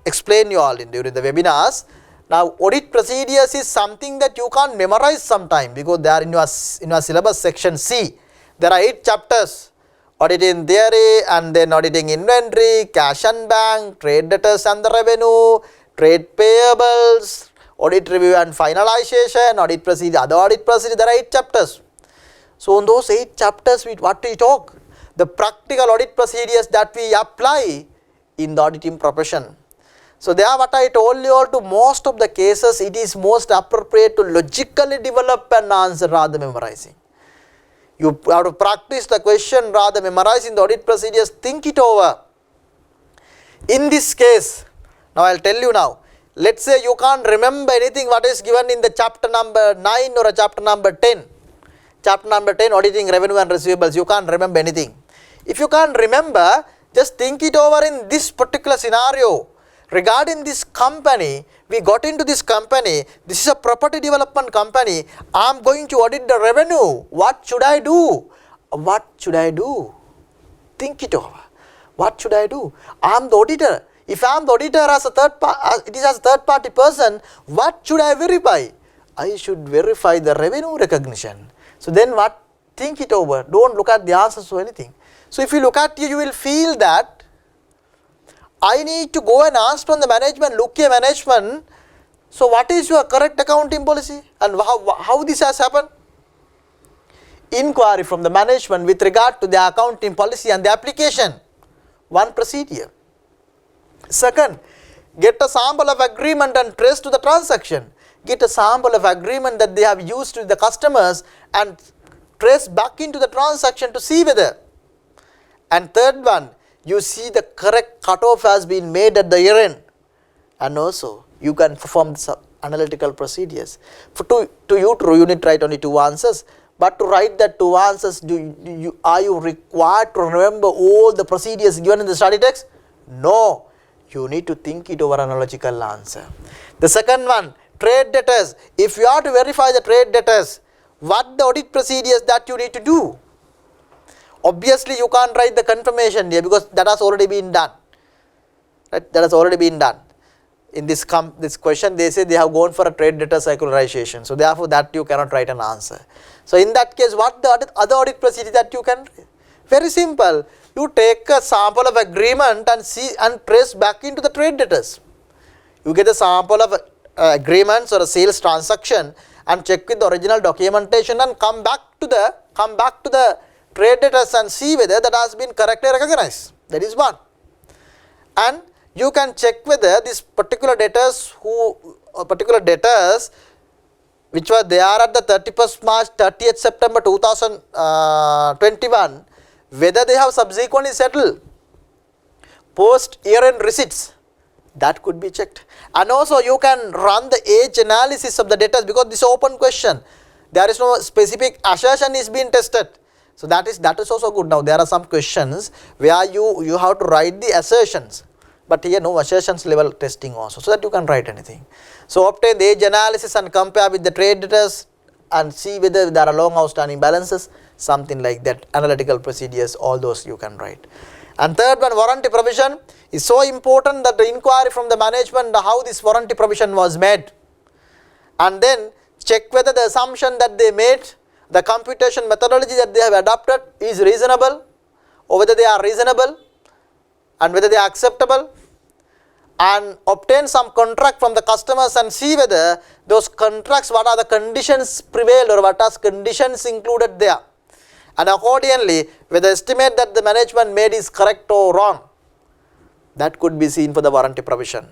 explained you all during the webinars. Now audit procedures is something that you can't memorize sometime because they are in your syllabus section C. There are 8 chapters: auditing theory, and then auditing inventory, cash and bank, trade debtors and the revenue, trade payables, audit review and finalization, audit procedure, other audit procedure. There are 8 chapters. So on those 8 chapters, what we talk? The practical audit procedures that we apply in the auditing profession. So there, what I told you all, to most of the cases it is most appropriate to logically develop an answer rather than memorizing. You have to practice the question rather than memorizing the audit procedures. Think it over. In this case, now I will tell you now. Let's say you can't remember anything what is given in the chapter number 9 or a chapter number 10. Chapter number 10, auditing revenue and receivables. You can't remember anything. If you can't remember, just think it over in this particular scenario. Regarding this company, we got into this company. This is a property development company. I am going to audit the revenue. What should I do? What should I do? Think it over. What should I do? I am the auditor. If I am the auditor as a third party person, what should I verify? I should verify the revenue recognition. So then what? Think it over. Don't look at the answers or anything. So if you look at it, you will feel that I need to go and ask from the management, look here management, so what is your correct accounting policy and how this has happened? Inquiry from the management with regard to the accounting policy and the application. One procedure. Second, get a sample of agreement and trace to the transaction. Get a sample of agreement that they have used with the customers and trace back into the transaction to see whether. And third one, you see the correct cutoff has been made at the year end, and also you can perform the analytical procedures. You need to write only 2 answers, but to write that 2 answers, are you required to remember all the procedures given in the study text? No, you need to think it over analogical answer. The second one, trade debtors. If you have to verify the trade debtors, what the audit procedures that you need to do? Obviously, you can't write the confirmation here because that has already been done. Right? That has already been done. In this question, they say they have gone for a trade debtor circularization. So therefore, that you cannot write an answer. So in that case, what the other audit procedure that you can? Very simple. You take a sample of agreement and see and trace back into the trade debtors. You get a sample of agreements or a sales transaction and check with the original documentation and come back to the trade debtors and see whether that has been correctly recognized. That is one. And you can check whether this particular debtors which were there at the 31st March, 30th September 2021, whether they have subsequently settled post year-end receipts. That could be checked. And also you can run the age analysis of the debtors because this is open question. There is no specific assertion is being tested. So that is also good. Now there are some questions where you have to write the assertions, but here no assertions level testing also, so that you can write anything. So obtain the age analysis and compare with the trade debtors and see whether there are long outstanding balances, something like that. Analytical procedures, all those you can write. And third one, warranty provision is so important that the inquiry from the management how this warranty provision was made, and then check whether the assumption that they made, the computation methodology that they have adopted is reasonable, or whether they are reasonable and whether they are acceptable, and obtain some contract from the customers and see whether those contracts, what are the conditions prevailed or what are conditions included there, and accordingly whether the estimate that the management made is correct or wrong. That could be seen for the warranty provision.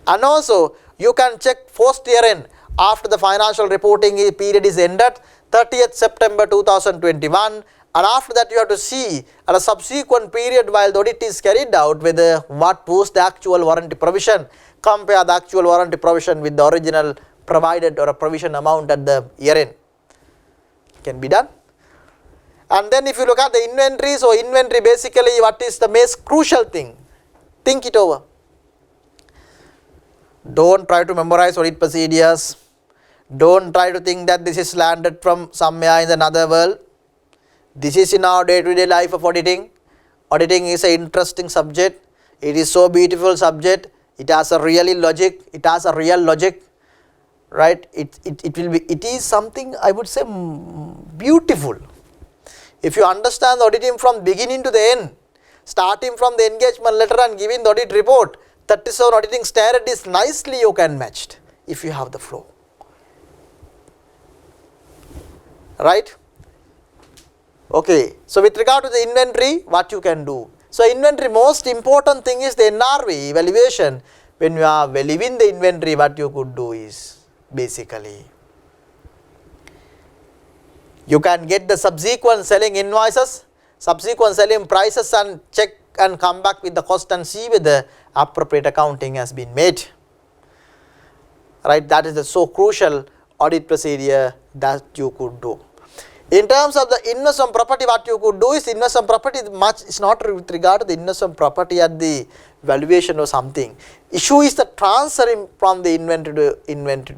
And also you can check post year end, after the financial reporting period is ended, 30th September 2021, and after that you have to see at a subsequent period while the audit is carried out whether what was the actual warranty provision, compare the actual warranty provision with the original provided or a provision amount at the year end. Can be done. And then if you look at the inventory, so inventory basically what is the most crucial thing? Think it over. Don't try to memorize audit procedures. Don't try to think that this is landed from somewhere in another world. This is in our day-to-day life of auditing. Auditing is an interesting subject. It is so beautiful subject. It has a really logic. It has a real logic, right? It is something, I would say, beautiful. If you understand the auditing from beginning to the end, starting from the engagement letter and giving the audit report, 37 auditing standard is nicely you can matched if you have the flow, right? Okay, so with regard to the inventory, what you can do? So inventory, most important thing is the NRV evaluation. When you are valuing the inventory, what you could do is basically you can get the subsequent selling invoices, subsequent selling prices, and check and come back with the cost and see whether appropriate accounting has been made, right? That is the so crucial audit procedure that you could do. In terms of the investment property, what you could do is investment property much is not with regard to the investment property at the valuation or something. Issue is the transferring from the inventory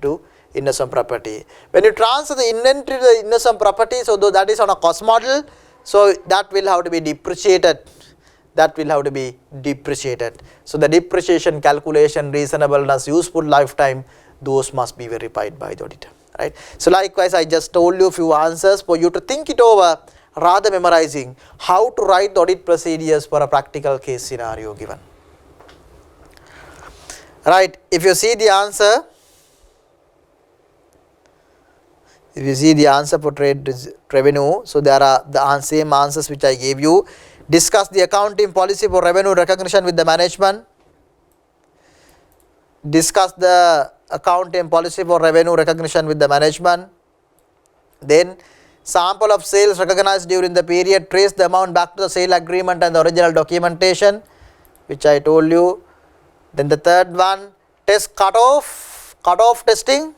to investment property. When you transfer the inventory to the investment property, so though that is on a cost model, so that will have to be depreciated. That will have to be depreciated. So the depreciation calculation, reasonableness, useful lifetime, those must be verified by the auditor. Right. So likewise, I just told you a few answers for you to think it over rather memorizing how to write the audit procedures for a practical case scenario given. Right. If you see the answer, for trade revenue, so there are the same answers which I gave you. Discuss the accounting policy for revenue recognition with the management. Discuss the accounting policy for revenue recognition with the management. Then sample of sales recognized during the period, trace the amount back to the sale agreement and the original documentation, which I told you. Then the third one, test cutoff testing.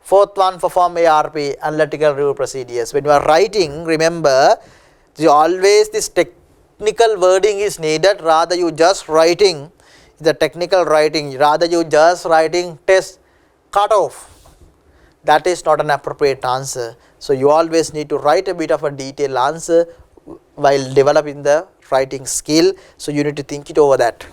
Fourth one, perform ARP, analytical review procedures. When you are writing, remember, always this technical wording is needed, rather you just writing the technical writing, rather you just writing test cutoff. That is not an appropriate answer. So you always need to write a bit of a detailed answer while developing the writing skill. So you need to think it over that.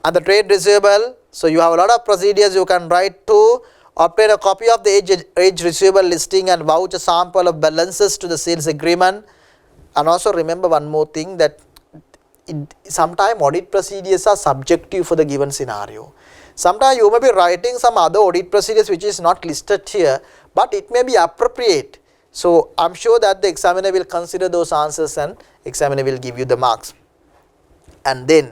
And the trade receivable, so you have a lot of procedures you can write to obtain a copy of the age receivable listing and vouch a sample of balances to the sales agreement. And also remember one more thing, that sometimes audit procedures are subjective for the given scenario. Sometimes you may be writing some other audit procedures which is not listed here, but it may be appropriate. So I am sure that the examiner will consider those answers and examiner will give you the marks. And then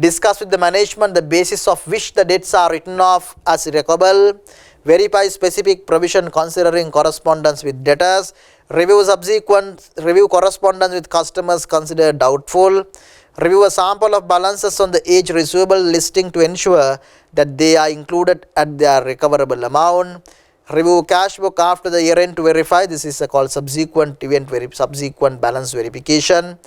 discuss with the management the basis of which the debts are written off as recoverable. Verify specific provision considering correspondence with debtors. Review correspondence with customers considered doubtful. Review a sample of balances on the age receivable listing to ensure that they are included at their recoverable amount. Review cash book after the year end to verify. This is called subsequent balance verification,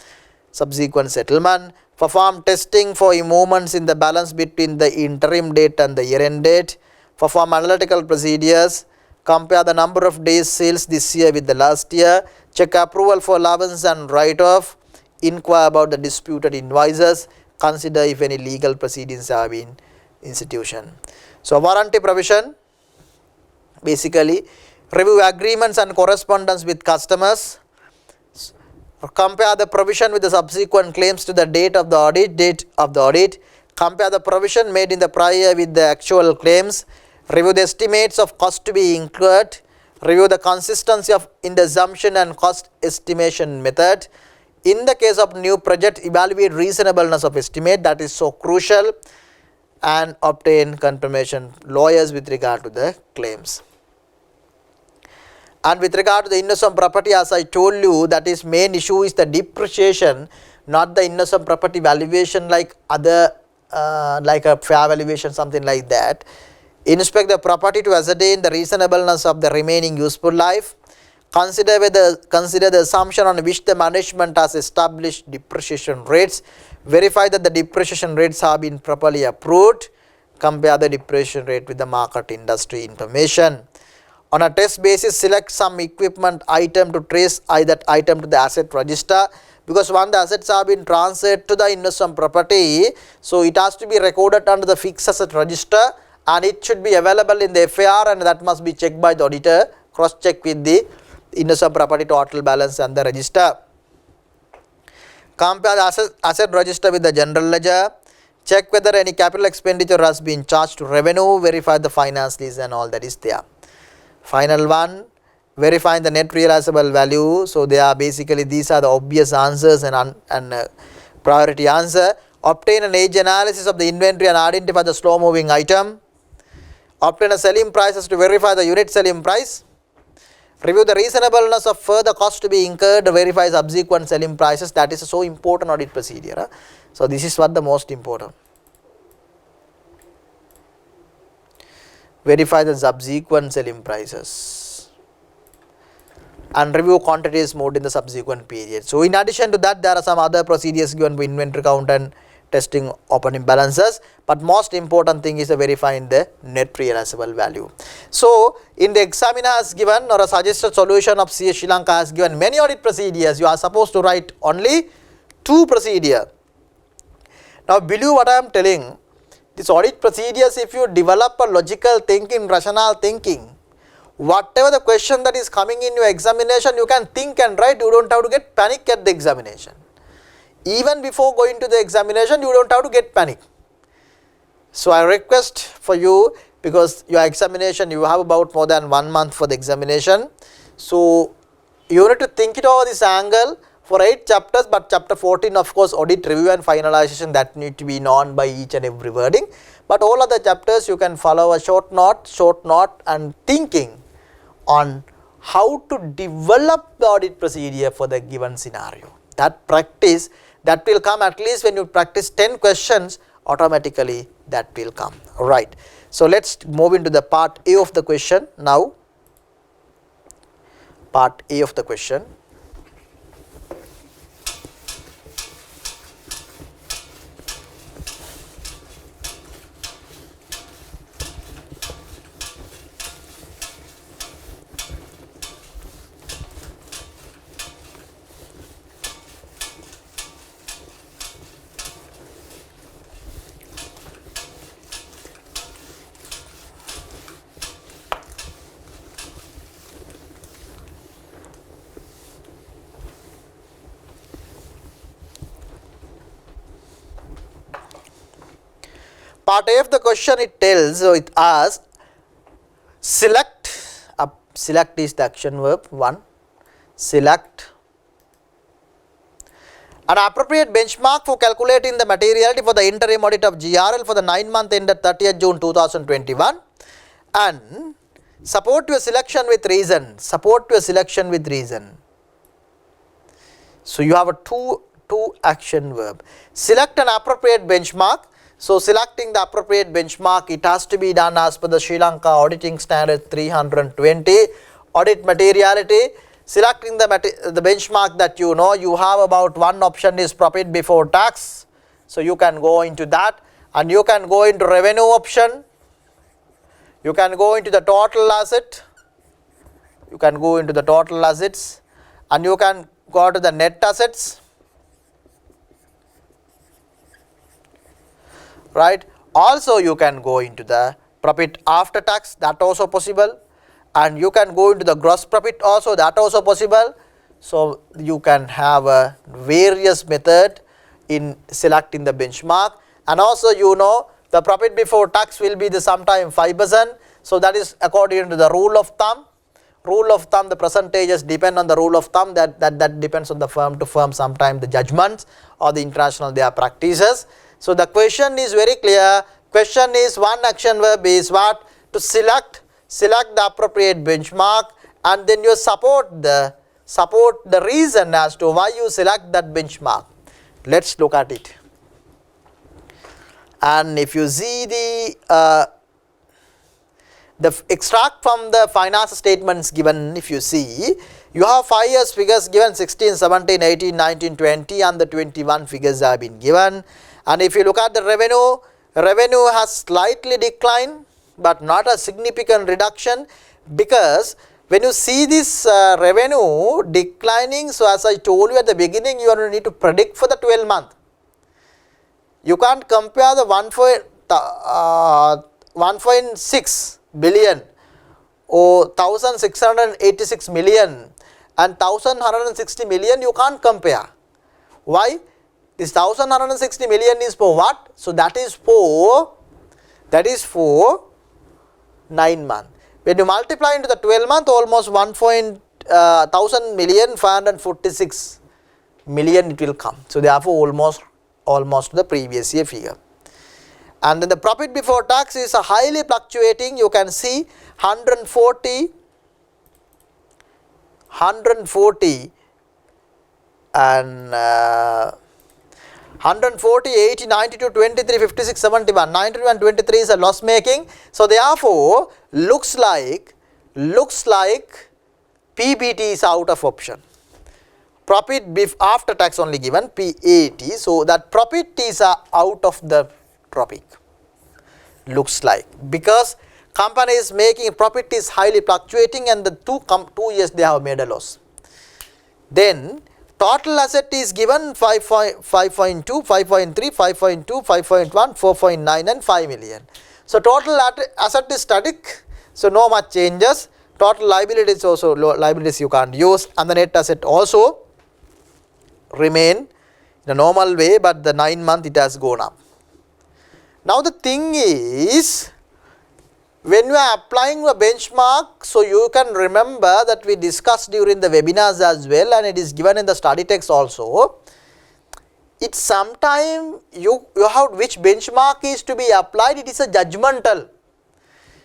subsequent settlement. Perform testing for movements in the balance between the interim date and the year end date. Perform analytical procedures. Compare the number of days sales this year with the last year. Check approval for allowance and write-off. Inquire about the disputed invoices. Consider if any legal proceedings have been institution. So warranty provision, basically review agreements and correspondence with customers. Compare the provision with the subsequent claims to the date of the audit. Compare the provision made in the prior with the actual claims. Review the estimates of cost to be incurred. Review the consistency in the assumption and cost estimation method. In the case of new project, evaluate reasonableness of estimate, that is so crucial, and obtain confirmation lawyers with regard to the claims. And with regard to the investment property, as I told you, that is main issue is the depreciation, not the investment property valuation like other like a fair valuation, something like that. Inspect the property to ascertain the reasonableness of the remaining useful life. Consider the assumption on which the management has established depreciation rates. Verify that the depreciation rates have been properly approved. compare the depreciation rate with the market industry information. On a test basis, select some equipment item to trace that item to the asset register, because once the assets have been transferred to the investment property, so it has to be recorded under the fixed asset register and it should be available in the FAR, and that must be checked by the auditor, cross check with the investment property total balance and the register. Compare the asset register with the general ledger, check whether any capital expenditure has been charged to revenue, verify the finance lease and all that is there. Final one, verifying the net realizable value. So they are basically, these are the obvious answers and priority answer. Obtain an age analysis of the inventory and identify the slow moving item. Obtain a selling prices to verify the unit selling price. Review the reasonableness of further cost to be incurred, verify subsequent selling prices. That is so important audit procedure. So this is what the most important. Verify the subsequent selling prices and review quantities moved in the subsequent period. So in addition to that, there are some other procedures given by inventory count and testing opening balances, but most important thing is verifying the net realizable value. So in the examiner has given, or a suggested solution of CS Sri Lanka has given many audit procedures. You are supposed to write only 2 procedures. Now believe what I am telling, these audit procedures, if you develop a logical thinking, rational thinking, whatever the question that is coming in your examination, you can think and write. You don't have to get panic at the examination. Even before going to the examination, you don't have to get panic. So I request for you, because your examination, you have about more than 1 month for the examination. So you need to think it over this angle for 8 chapters, but chapter 14 of course audit review and finalization, that need to be known by each and every wording. But all other chapters you can follow a short note and thinking on how to develop the audit procedure for the given scenario. That practice, that will come at least when you practice 10 questions, automatically that will come. Alright. So let's move into the part A of the question now. Part A of the question. Part A of the question, it tells, so it asks, select is the action verb 1, select an appropriate benchmark for calculating the materiality for the interim audit of GRL for the 9-month ended 30th June 2021, and support your selection with reason. Support your selection with reason. So you have a two action verb. Select an appropriate benchmark. So selecting the appropriate benchmark, it has to be done as per the Sri Lanka Auditing Standard 320, audit materiality. Selecting the benchmark that you know, you have about one option is profit before tax. So you can go into that, and you can go into revenue option. You can go into the total asset. You can go into the total assets, and you can go to the net assets. Right. Also you can go into the profit after tax, that also possible, and you can go into the gross profit also, that also possible. So you can have a various method in selecting the benchmark, and also you know the profit before tax will be the sometime 5%. So that is according to the rule of thumb. Rule of thumb, the percentages depend on the rule of thumb, that depends on the firm to firm, sometimes the judgments or the international their practices. So the question is very clear. Question is, one action verb is what? To select the appropriate benchmark, and then you support the reason as to why you select that benchmark. Let's look at it. And if you see the extract from the finance statements given, if you see, you have 5 years figures given, 16, 17, 18, 19, 20, and the 21 figures have been given. And if you look at the revenue, revenue has slightly declined but not a significant reduction, because when you see this revenue declining, so as I told you at the beginning, you need to predict for the 12 month. You can't compare the 1.6 billion or 1686 million and 1160 million, you can't compare. Why? This 1160 million is for what? So that is for 9 months. When you multiply into the 12 month, almost 1,000 million 546 million it will come. So therefore almost the previous year figure. And then the profit before tax is a highly fluctuating. You can see 140 and 140, 80, 92, 23, 56, 71, 91, 23 is a loss making. So therefore looks like PBT is out of option. Profit after tax only given PAT. So that profit is out of the topic. Looks like, because company is making profit is highly fluctuating and the 2 years they have made a loss. Then total asset is given 5.2, 5.3, 5.2, 5.1, 4.9 and 5 million. So total asset is static, so no much changes. Total liabilities also, liabilities you can't use, and the net asset also remain in a normal way, but the 9 month it has gone up. Now the thing is, when you are applying a benchmark, so you can remember that we discussed during the webinars as well, and it is given in the study text also. It's sometime you have which benchmark is to be applied, it is a judgmental.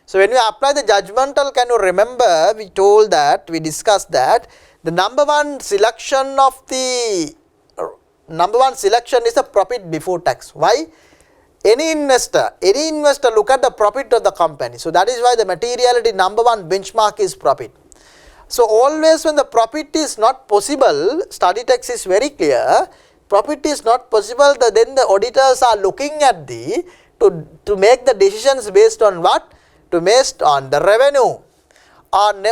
So when you apply the judgmental, can you remember we discussed that the number one selection is the profit before tax. Why? Any investor look at the profit of the company. So that is why the materiality number one benchmark is profit. So always when the profit is not possible, study text is very clear, profit is not possible, then the auditors are looking at to make the decisions based on what? Based on the revenue.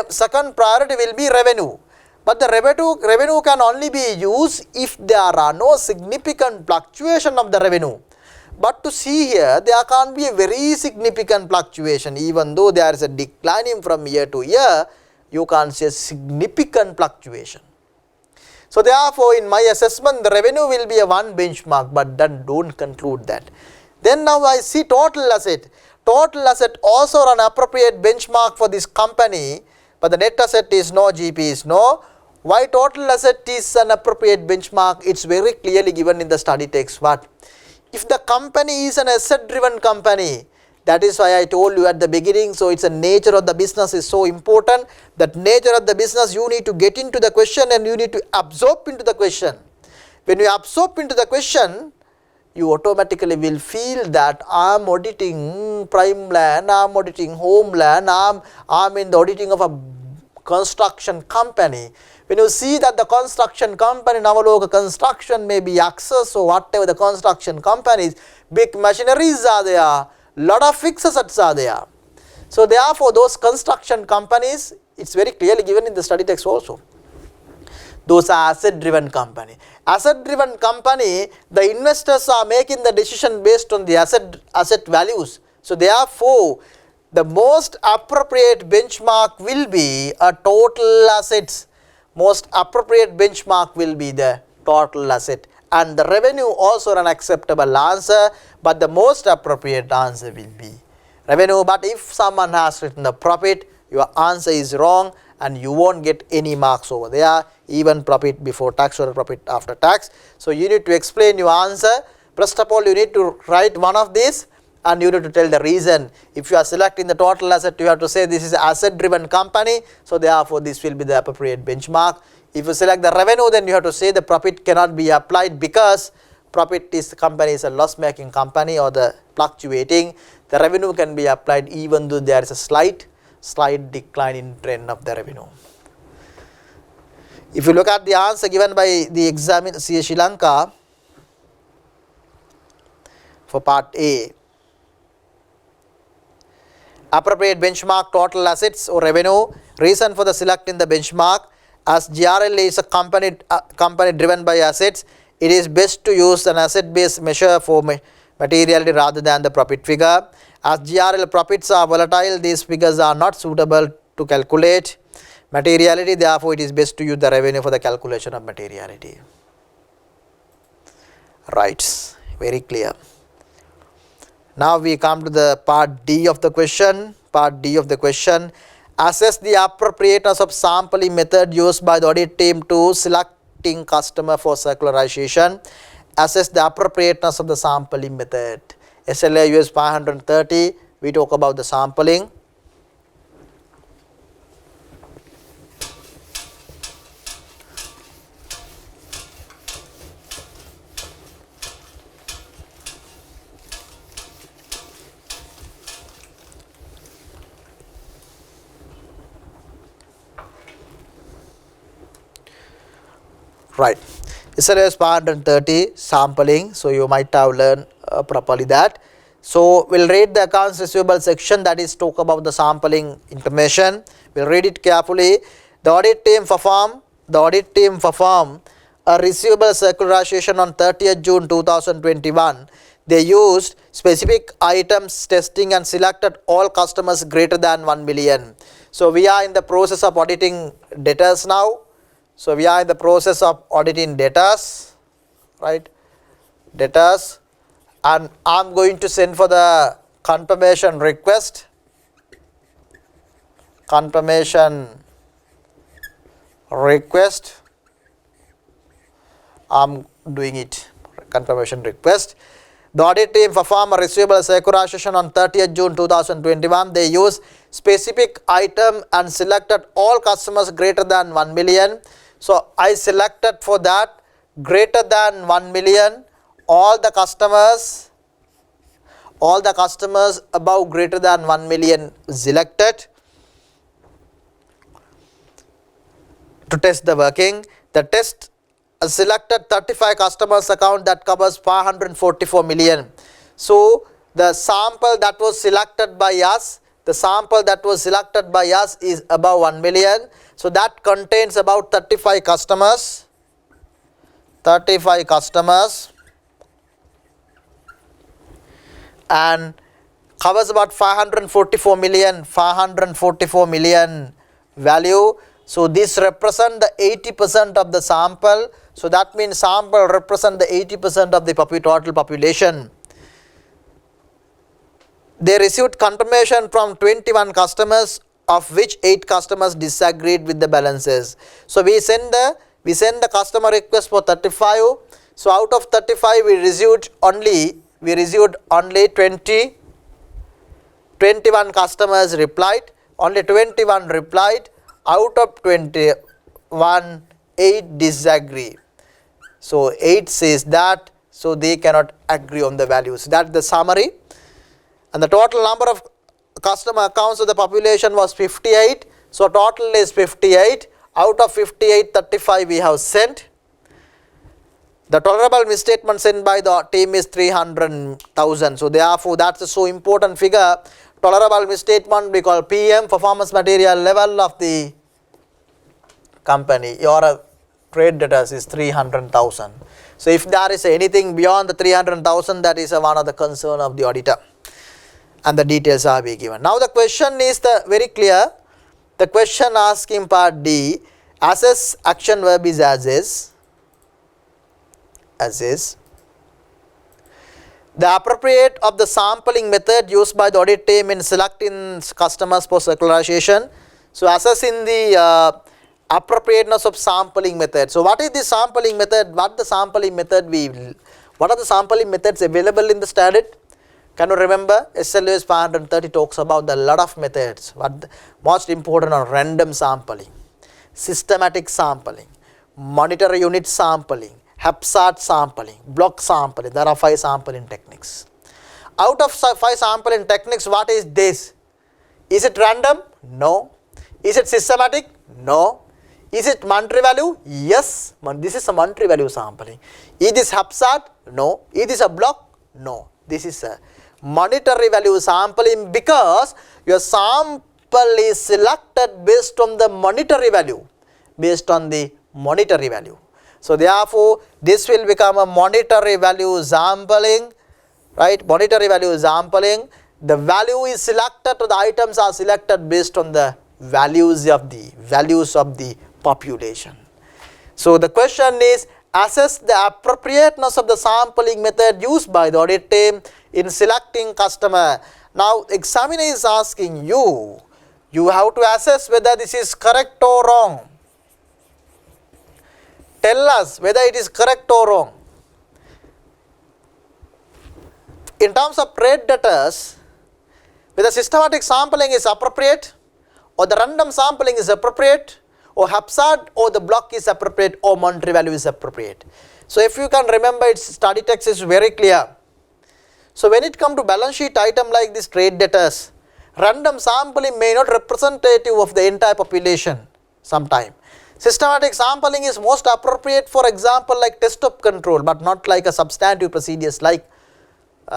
Second priority will be revenue. But the revenue can only be used if there are no significant fluctuation of the revenue. But to see here, there can't be a very significant fluctuation. Even though there is a declining from year to year, you can't see a significant fluctuation. So therefore, in my assessment, the revenue will be a one benchmark, but then don't conclude that. Then now I see total asset. Total asset also an appropriate benchmark for this company, but the net asset is no, GP is no. Why total asset is an appropriate benchmark? It's very clearly given in the study text. What? If the company is an asset driven company, that is why I told you at the beginning, so it's a nature of the business is so important. That nature of the business, you need to get into the question and you need to absorb into the question. When you absorb into the question, you automatically will feel that I am auditing prime land, I am auditing home land, I am in the auditing of a construction company. When you see that the construction company, Navaloka construction may be access or whatever the construction companies, big machineries are there, lot of fixed assets are there. So therefore those construction companies, it's very clearly given in the study text also. Those are asset driven company. Asset driven company, the investors are making the decision based on the asset values. So therefore the most appropriate benchmark will be a total assets. Most appropriate benchmark will be the total asset, and the revenue also an acceptable answer, but the most appropriate answer will be revenue. But if someone has written the profit, your answer is wrong and you won't get any marks over there, even profit before tax or profit after tax. So you need to explain your answer. First of all, you need to write one of these and you need to tell the reason. If you are selecting the total asset, you have to say this is an asset driven company, so therefore this will be the appropriate benchmark. If you select the revenue, then you have to say the profit cannot be applied because profit is company is a loss making company or the fluctuating. The revenue can be applied even though there is a slight decline in trend of the revenue. If you look at the answer given by the examiner CA Sri Lanka for part A, Appropriate benchmark total assets or revenue. Reason for the selecting the benchmark, as GRL is a company driven by assets, it is best to use an asset based measure for materiality rather than the profit figure. As GRL profits are volatile, these figures are not suitable to calculate materiality, therefore it is best to use the revenue for the calculation of materiality. Right, very clear. Now we come to the part D of the question. Part D of the question: assess the appropriateness of sampling method used by the audit team to selecting customer for circularization. Assess the appropriateness of the sampling method. SLA US 530, we talk about the sampling. Right, SLA US 530 sampling, so you might have learned properly that. So we'll read the accounts receivable section, that is talk about the sampling information. We'll read it carefully. The audit team perform a receivable circularization on 30th June 2021. They used specific items testing and selected all customers greater than 1 million. So we are in the process of auditing debtors now. So we are in the process of auditing debtors, right? Debtors. And I'm going to send for the confirmation request. Confirmation request. I'm doing it. Confirmation request. The audit team performed a receivable circularization on 30th June 2021. They used specific item and selected all customers greater than 1 million. So I selected for that greater than 1 million. All the customers above greater than 1 million selected to test the working. The test selected 35 customers account that covers 544 million. So the sample that was selected by us, is above 1 million. So that contains about 35 customers. And covers about 544 million value. So this represent the 80% of the sample. So that means sample represent the 80% of the total population. They received confirmation from 21 customers, of which 8 customers disagreed with the balances. So we send the customer request for 35. So out of 35 we received only 21 customers replied. Only 21 replied. Out of 21, 8 disagree. So 8 says that, so they cannot agree on the values. That's the summary. And the total number of customer accounts of the population was 58. So total is 58. Out of 58, 35 we have sent. The tolerable misstatement sent by the team is 300,000. So therefore that's a so important figure. Tolerable misstatement we call PM, performance material level of the company. Your trade debtors is 300,000. So if there is anything beyond the 300,000, that is one of the concern of the auditor. And the details are being given. Now the question is very clear. The question asking part D, assess action verb is as is. The appropriate of the sampling method used by the audit team in selecting customers for circularization. So assessing the appropriateness of sampling method. So what is the sampling method? What are the sampling methods available in the standard? Can you remember? SLA 530 talks about the lot of methods. What the most important are random sampling, systematic sampling, monetary unit sampling, Hapsat sampling, block sampling. There are 5 sampling techniques. Out of 5 sampling techniques, what is this? Is it random? No. Is it systematic? No. Is it monetary value? Yes. This is a monetary value sampling. Is this Hapsat? No. Is this a block? No. This is a monetary value sampling because your sample is selected based on the monetary value. So therefore, this will become a monetary value sampling, right? Monetary value sampling. The value is selected, the items are selected based on the values of the population. So the question is, assess the appropriateness of the sampling method used by the audit team in selecting customer. Now examiner is asking you, you have to assess whether this is correct or wrong. Tell us whether it is correct or wrong. In terms of trade debtors, whether systematic sampling is appropriate or the random sampling is appropriate, or haphazard, or the block is appropriate, or monetary value is appropriate. So if you can remember, its study text is very clear. So when it comes to balance sheet item like this trade debtors, random sampling may not representative of the entire population sometime. Systematic sampling is most appropriate, for example, like test of control, but not like a substantive procedures like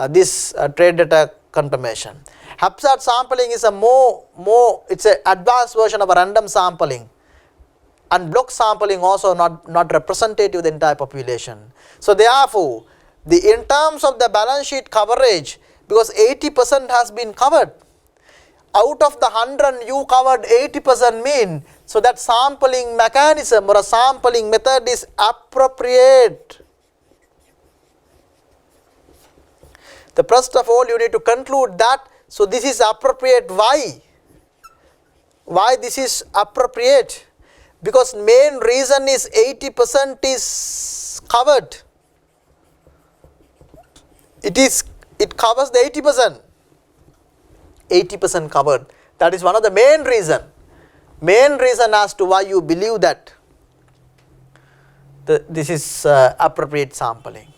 this trade debtor confirmation. Haphazard sampling is a it's an advanced version of a random sampling, and block sampling also not representative of the entire population. So therefore, in terms of the balance sheet coverage, because 80% has been covered, out of the 100 you covered 80% mean, so that sampling mechanism or a sampling method is appropriate. The first of all, you need to conclude that, so this is appropriate. Why? Why this is appropriate? Because main reason is 80% is covered. It covers the 80%. 80% covered. That is one of the main reason. Main reason as to why you believe that this is appropriate sampling.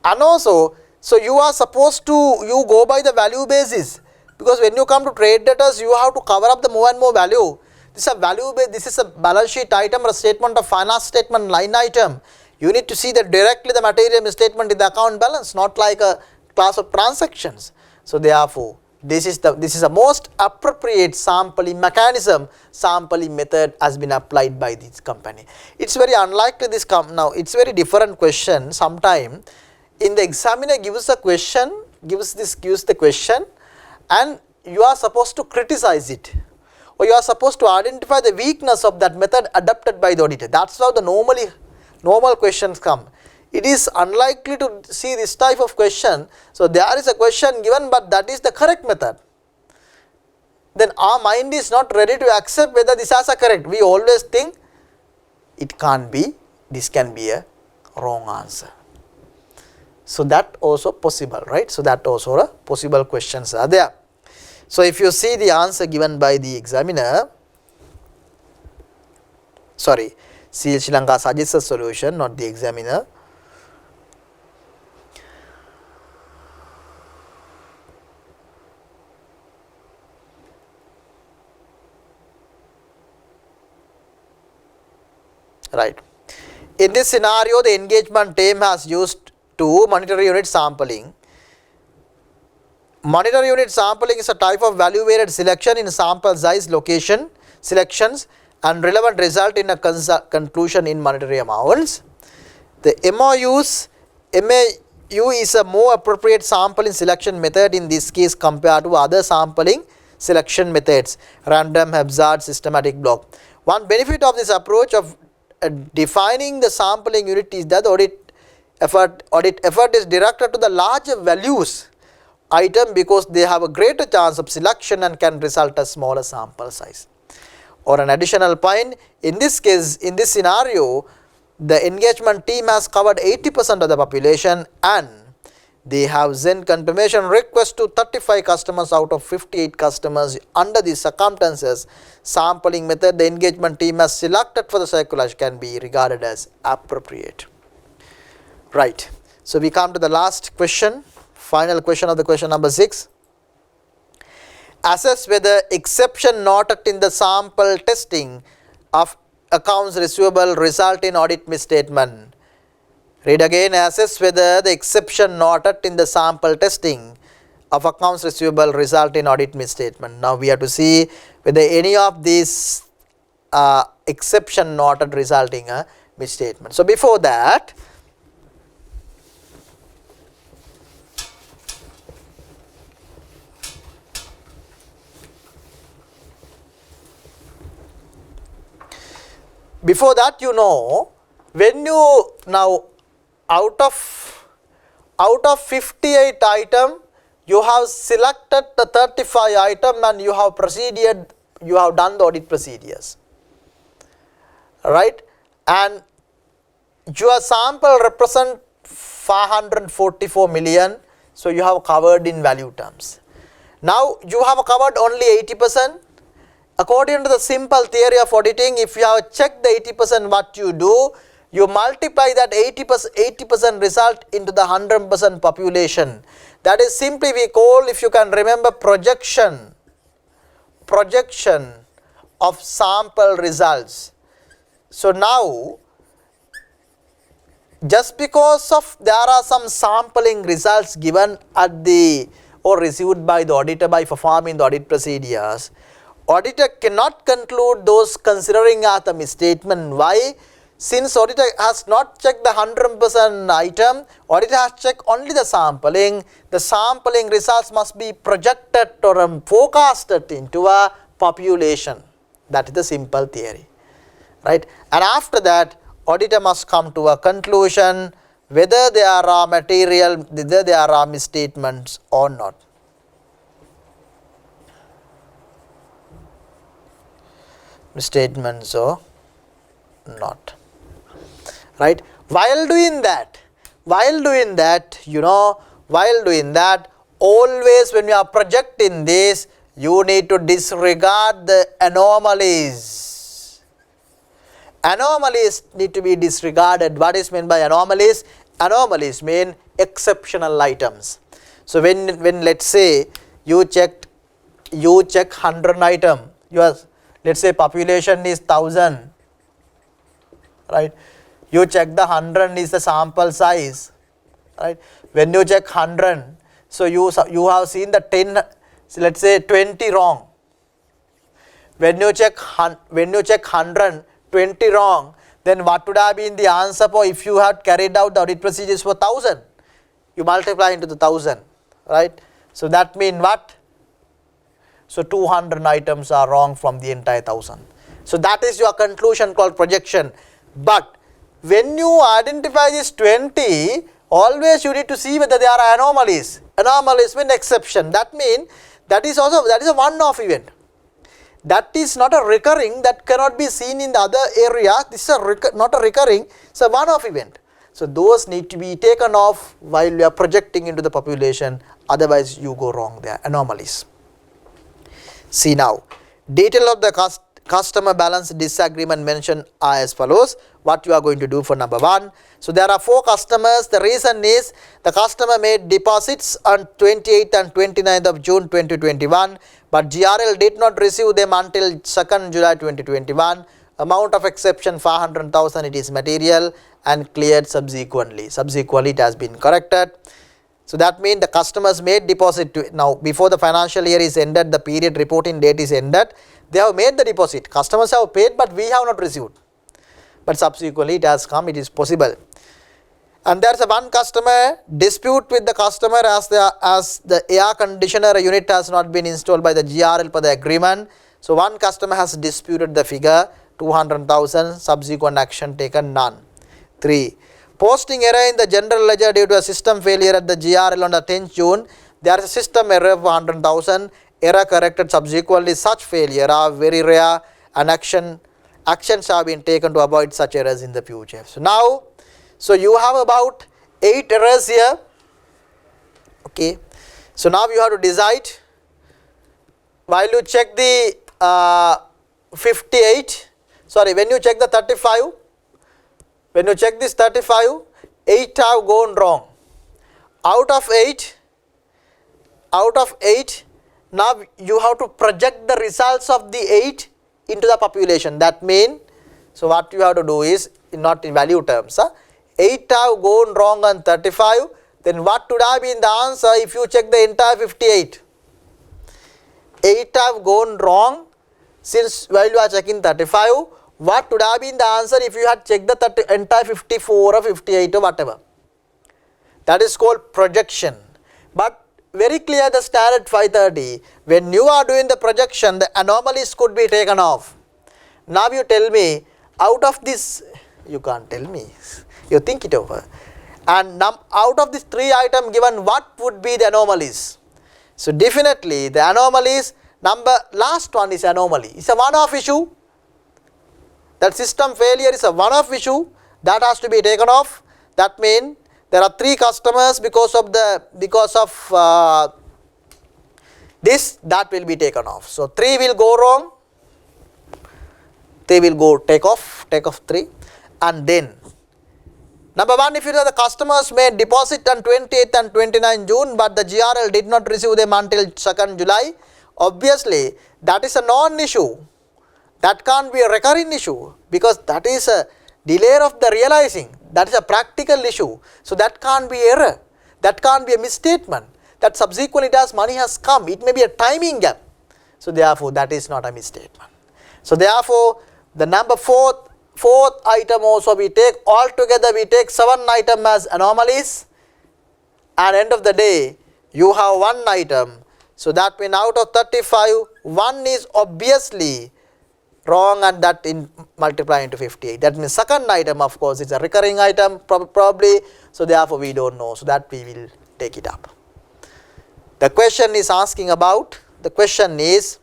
And also, so you are supposed to, you go by the value basis, because when you come to trade debtors, you have to cover up the more and more value. This is a value base, this is a balance sheet item or a statement of finance statement line item. You need to see that directly the material misstatement in the account balance, not like a class of transactions. So therefore, this is a most appropriate sampling mechanism, sampling method has been applied by this company. It's very unlikely this now it's very different question. Sometime in the examiner gives a question, gives the question, and you are supposed to criticize it, or you are supposed to identify the weakness of that method adopted by the auditor. That's how the normal questions come. It is unlikely to see this type of question. So there is a question given, but that is the correct method. Then our mind is not ready to accept whether this is a correct. We always think it can't be, this can be a wrong answer. So that also possible, right? So that also a possible questions are there. So if you see the answer given by the examiner, CL Sri Lanka suggests a solution, not the examiner. Right. In this scenario, the engagement team has used two monetary unit sampling. Monetary unit sampling is a type of value weighted selection in sample size, location, selections, and relevant result in a conclusion in monetary amounts. The MAU is a more appropriate sampling selection method in this case compared to other sampling selection methods, random, haphazard, systematic, block. One benefit of this approach of defining the sampling unit is that audit effort is directed to the larger values item because they have a greater chance of selection and can result a smaller sample size. Or an additional point, in this case, in this scenario, the engagement team has covered 80% of the population and they have sent confirmation request to 35 customers out of 58 customers. Under these circumstances, sampling method the engagement team has selected for the circulation can be regarded as appropriate. Right. So we come to the last question, final question of the question number 6. Assess whether exception noted in the sample testing of accounts receivable result in audit misstatement. Read again. Assess whether the exception noted in the sample testing of accounts receivable result in audit misstatement. Now we have to see whether any of these exception noted resulting a misstatement. So before that, when you now out of 58 item, you have selected the 35 item and you have proceeded, you have done the audit procedures, right? And your sample represent 544 million, so you have covered in value terms. Now you have covered only 80%. According to the simple theory of auditing, if you have checked the 80%, what you do, you multiply that 80% result into the 100% population. That is simply we call, if you can remember, projection of sample results. So now, just because of there are some sampling results given at the or received by the auditor by performing the audit procedures, auditor cannot conclude those considering as a misstatement. Why? Since auditor has not checked the 100% item, auditor has checked only the sampling results must be projected or forecasted into a population. That is the simple theory, right? And after that, auditor must come to a conclusion whether there are whether there are misstatements or not. Misstatements or not, right? While doing that, always when you are projecting this, you need to disregard the anomalies. Anomalies need to be disregarded. What is meant by anomalies? Anomalies mean exceptional items. So when let's say you check 100 item, let's say population is 1000, right? You check the 100 is the sample size, right? When you check 100, so you have seen the 10, so let's say 20 wrong. When you check 100, 20 wrong, then what would have been the answer for if you had carried out the audit procedures for 1000? You multiply into the 1000, right? So that means what? So 200 items are wrong from the entire 1000. So that is your conclusion called projection. But when you identify this 20, always you need to see whether there are anomalies. Anomalies mean exception. That means that is a one-off event. That is not a recurring, that cannot be seen in the other area. This is not a recurring, it's a one-off event. So those need to be taken off while you are projecting into the population, otherwise you go wrong there, anomalies. See now, detail of the customer balance disagreement mentioned are as follows. What you are going to do for number 1. So there are 4 customers. The reason is the customer made deposits on 28th and 29th of June 2021, but GRL did not receive them until 2nd July 2021. Amount of exception 500,000, it is material and cleared subsequently. Subsequently it has been corrected. So that means the customers made deposit now before the financial year is ended, the period reporting date is ended. They have made the deposit. Customers have paid, but we have not received. But subsequently it has come, it is possible. And there is a one customer dispute with the customer as the air conditioner unit has not been installed by the GRL per the agreement. So one customer has disputed the figure 200,000, subsequent action taken none. 3. Posting error in the general ledger due to a system failure at the GRL on the 10th June. There is a system error of 100,000. Error corrected subsequently. Such failure are very rare and actions have been taken to avoid such errors in the future. So now, so you have about 8 errors here. Okay. So now you have to decide. While you check the when you check the 35, when you check this 35, 8 have gone wrong. Out of 8, now you have to project the results of the 8 into the population. That means, so what you have to do is, not in value terms, 8 have gone wrong on 35, then what would have been the answer if you check the entire 58? 8 have gone wrong since while you are checking 35. What would have been the answer if you had checked the entire 54 or 58 or whatever? That is called projection. But very clear the standard 530, when you are doing the projection, the anomalies could be taken off. Now you tell me, out of this, you can't tell me, you think it over. And out of this 3 items given, what would be the anomalies? So definitely the anomalies, last one is anomaly. It's a one-off issue. That system failure is a one-off issue that has to be taken off. That means there are 3 customers because of this, that will be taken off. So 3 will go wrong. They will go take off 3. And then number 1, if you know the customers made deposit on 28th and 29th June, but the GRL did not receive them until 2nd July, obviously that is a non-issue. That can't be a recurring issue because that is a delay of the realizing. That is a practical issue. So that can't be error. That can't be a misstatement. That subsequently as money has come, it may be a timing gap. So therefore that is not a misstatement. So therefore the number fourth item also we take, altogether we take 7 items as anomalies, and end of the day you have 1 item. So that means out of 35, 1 is obviously wrong, and that in multiply into 58. That means second item of course is a recurring item probably, so therefore we don't know, so that we will take it up. The question is asking about, question is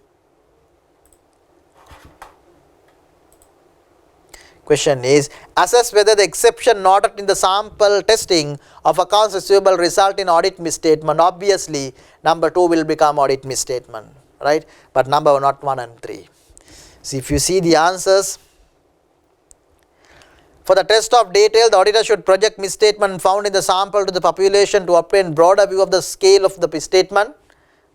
assess whether the exception noted in the sample testing of accounts receivable result in audit misstatement. Obviously number 2 will become audit misstatement, right? But number not 1 and 3. So if you see the answers, for the test of detail, the auditor should project misstatement found in the sample to the population to obtain broader view of the scale of the misstatement.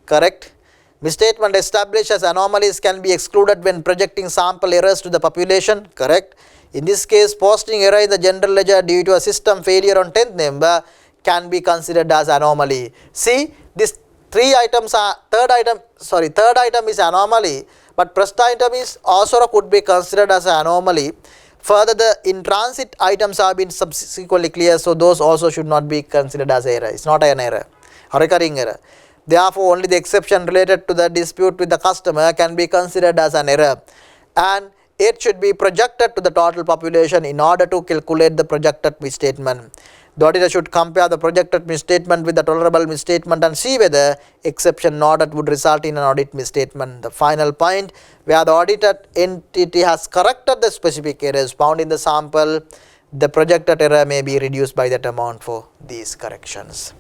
Correct. Misstatement established as anomalies can be excluded when projecting sample errors to the population. Correct. In this case, posting error in the general ledger due to a system failure on 10th November can be considered as anomaly. See, these 3 items are, third item is anomaly, but first item is also could be considered as an anomaly. Further, the in transit items have been subsequently clear, so those also should not be considered as error. It's not an error, a recurring error. Therefore, only the exception related to the dispute with the customer can be considered as an error, and it should be projected to the total population in order to calculate the projected misstatement. The auditor should compare the projected misstatement with the tolerable misstatement and see whether exception noted would result in an audit misstatement. The final point, where the audited entity has corrected the specific errors found in the sample, the projected error may be reduced by that amount for these corrections.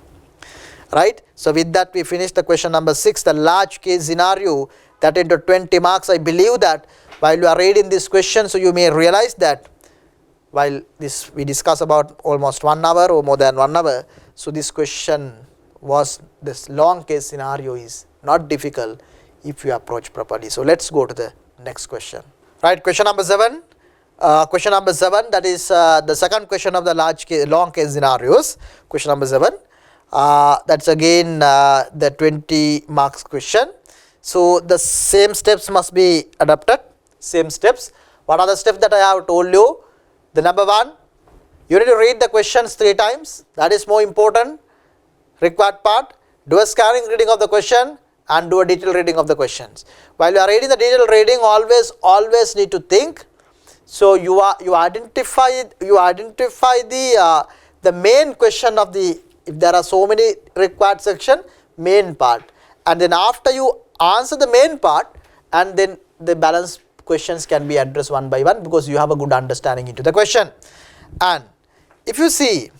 Right? So with that we finish the question number 6, the large case scenario, that into 20 marks. I believe that while you are reading this question, so you may realize that while this we discuss about almost 1 hour or more than 1 hour, so this question was, this long case scenario is not difficult if you approach properly. So let's go to the next question. Right, question number 7. That is the second question of the long case scenarios. Question number 7. That's again the 20 marks question. So the same steps must be adopted. Same steps. What are the steps that I have told you? The number 1, you need to read the questions 3 times. That is more important. Required part. Do a scanning reading of the question and do a detailed reading of the questions. While you are reading the detailed reading, always need to think. So you identify the main question of the, if there are so many required section, main part, and then after you answer the main part, and then the balance questions can be addressed one by one because you have a good understanding into the question. And if you see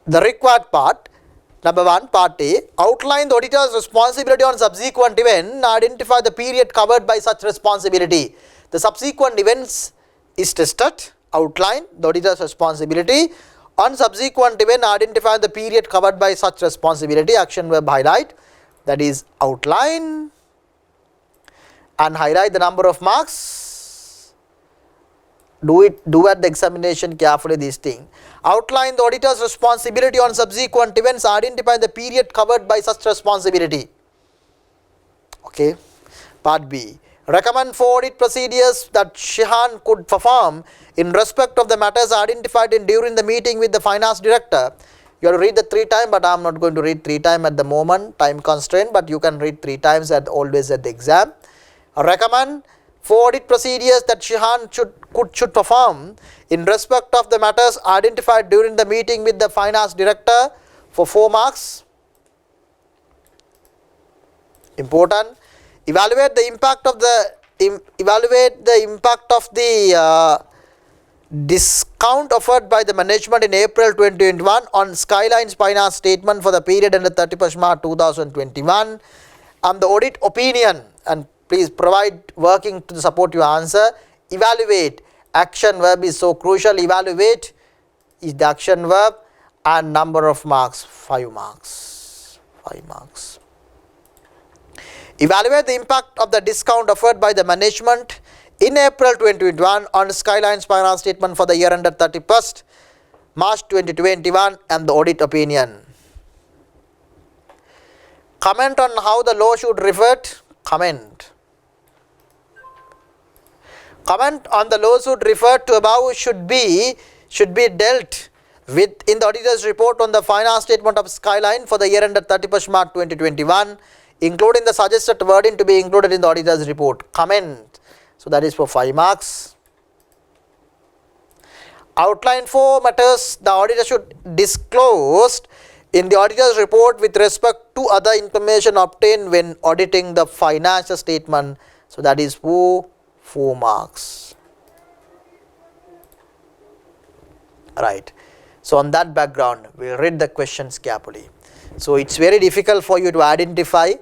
the required part, number 1, part A, outline the auditor's responsibility on subsequent event, identify the period covered by such responsibility. The subsequent events is tested, outline the auditor's responsibility. On subsequent event, identify the period covered by such responsibility, action verb highlight, that is outline, and highlight the number of marks. Do at the examination carefully this thing. Outline the auditor's responsibility on subsequent events. Identify the period covered by such responsibility. Okay. Part B. Recommend 4 audit procedures that Shihan could perform in respect of the matters identified during the meeting with the finance director. You have to read the 3 times, but I am not going to read 3 times at the moment, time constraint, but you can read 3 times always at the exam. Recommend 4 audit procedures that Shihan should perform in respect of the matters identified during the meeting with the finance director for 4 marks. Important. Evaluate the impact of the discount offered by the management in April 2021 on Skyline's finance statement for the period ended 31st March 2021, and the audit opinion. And please provide working to support your answer. Evaluate, action verb is so crucial. Evaluate is the action verb, and number of marks 5 marks. 5 marks. Evaluate the impact of the discount offered by the management in April 2021 on Skyline's finance statement for the year ended 31st March 2021 and the audit opinion. Comment on how the law should revert. Comment on the law should refer to above should be dealt with in the auditor's report on the finance statement of Skyline for the year ended 31st March 2021, including the suggested wording to be included in the auditor's report. Comment. So that is for 5 marks. Outline 4 matters the auditor should disclose in the auditor's report with respect to other information obtained when auditing the financial statement. So that is for 4 marks. Right. So on that background, we will read the questions carefully. So it's very difficult for you to identify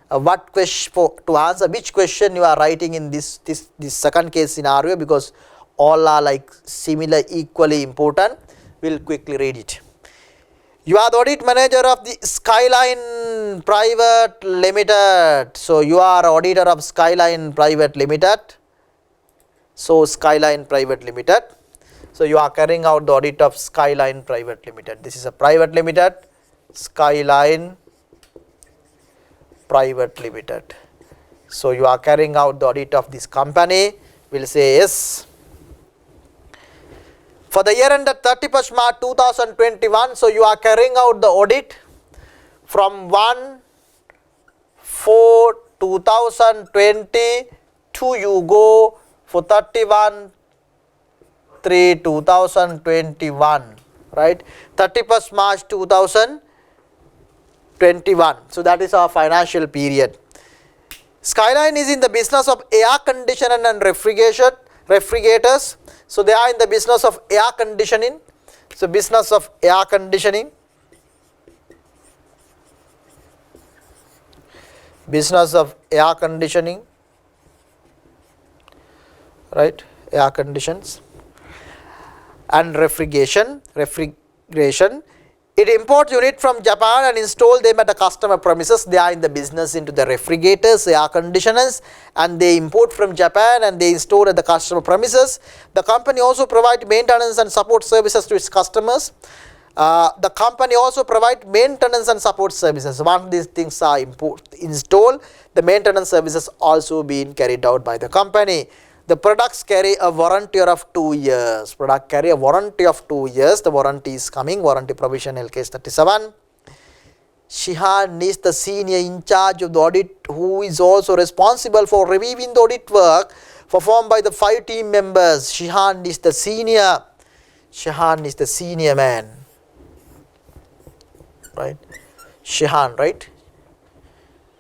to answer which question you are writing in this second case scenario, because all are like similar, equally important. We'll quickly read it. You are the audit manager of the Skyline Private Limited. So you are auditor of Skyline Private Limited. So Skyline Private Limited. So you are carrying out the audit of Skyline Private Limited. This is a private limited. Skyline Private Limited. So you are carrying out the audit of this company. We'll say yes. For the year ended 31st March 2021, so you are carrying out the audit from 1/4/2020 to you go for 31/3/2021, right? 31st March 2021. So that is our financial period. Skyline is in the business of air conditioning and refrigerators. So they are in the business of air conditioning. So business of air conditioning. Business of air conditioning. Right? Air conditions. And refrigeration. It imports unit from Japan and install them at the customer premises. They are in the business into the refrigerators, air conditioners, and they import from Japan and they install at the customer premises. The company also provides maintenance and support services to its customers. The company also provides maintenance and support services. Once these things are installed, the maintenance services also being carried out by the company. The products carry a warranty of 2 years. Product carry a warranty of 2 years. The warranty is coming. Warranty provision LKS 37. Shihan is the senior in charge of the audit who is also responsible for reviewing the audit work performed by the 5 team members. Shihan is the senior. Shihan is the senior man. Right? Shihan, right?